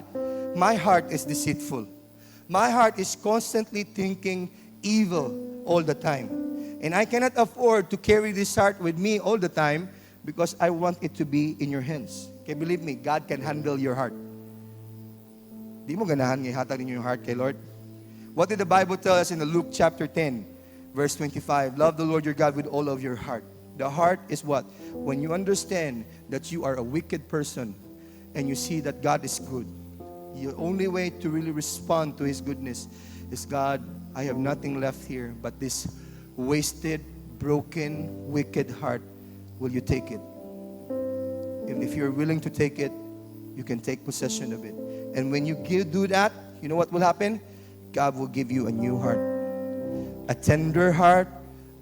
my heart is deceitful. My heart is constantly thinking evil all the time. And I cannot afford to carry this heart with me all the time because I want it to be in your hands. Okay, believe me, God can handle your heart. Di mo ganahan nga ihatag ninyo yung heart kay Lord? What did the Bible tell us in the Luke chapter 10, verse 25? Love the Lord your God with all of your heart. The heart is what? When you understand that you are a wicked person and you see that God is good, the only way to really respond to His goodness is, God, I have nothing left here but this wasted, broken, wicked heart. Will you take it? And if you're willing to take it, you can take possession of it. And when you do that, you know what will happen? God will give you a new heart. A tender heart,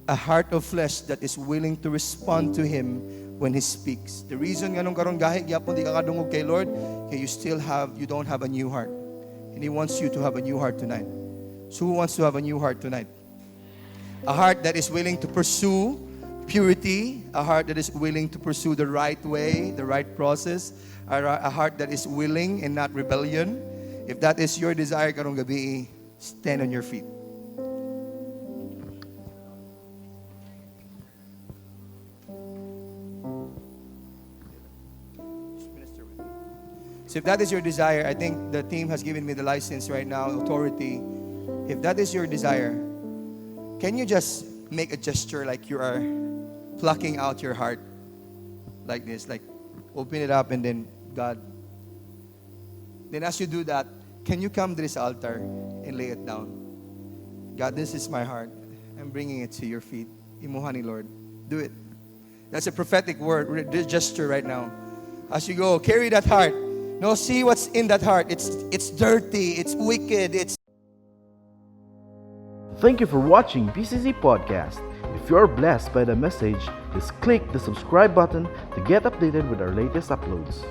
a heart of flesh that is willing to respond to Him when He speaks. The reason nga nung karon gahi gyapon di ka kadungog kay Lord, kay you don't have a new heart. And He wants you to have a new heart tonight. So who wants to have a new heart tonight? A heart that is willing to pursue purity, a heart that is willing to pursue the right way, the right process, a heart that is willing and not rebellion. If that is your desire karong gabi, stand on your feet. So if that is your desire, I think the team has given me the license right now, authority. If that is your desire, can you just make a gesture like you are plucking out your heart like this, like open it up and then God. Then as you do that, can you come to this altar and lay it down? God, this is my heart. I'm bringing it to your feet. Imuha ni Lord. Do it. That's a prophetic word, gesture right now. As you go, carry that heart. No, see what's in that heart. It's dirty, it's wicked, it's... Thank you for watching BCC Podcast. If you are blessed by the message, just click the subscribe button to get updated with our latest uploads.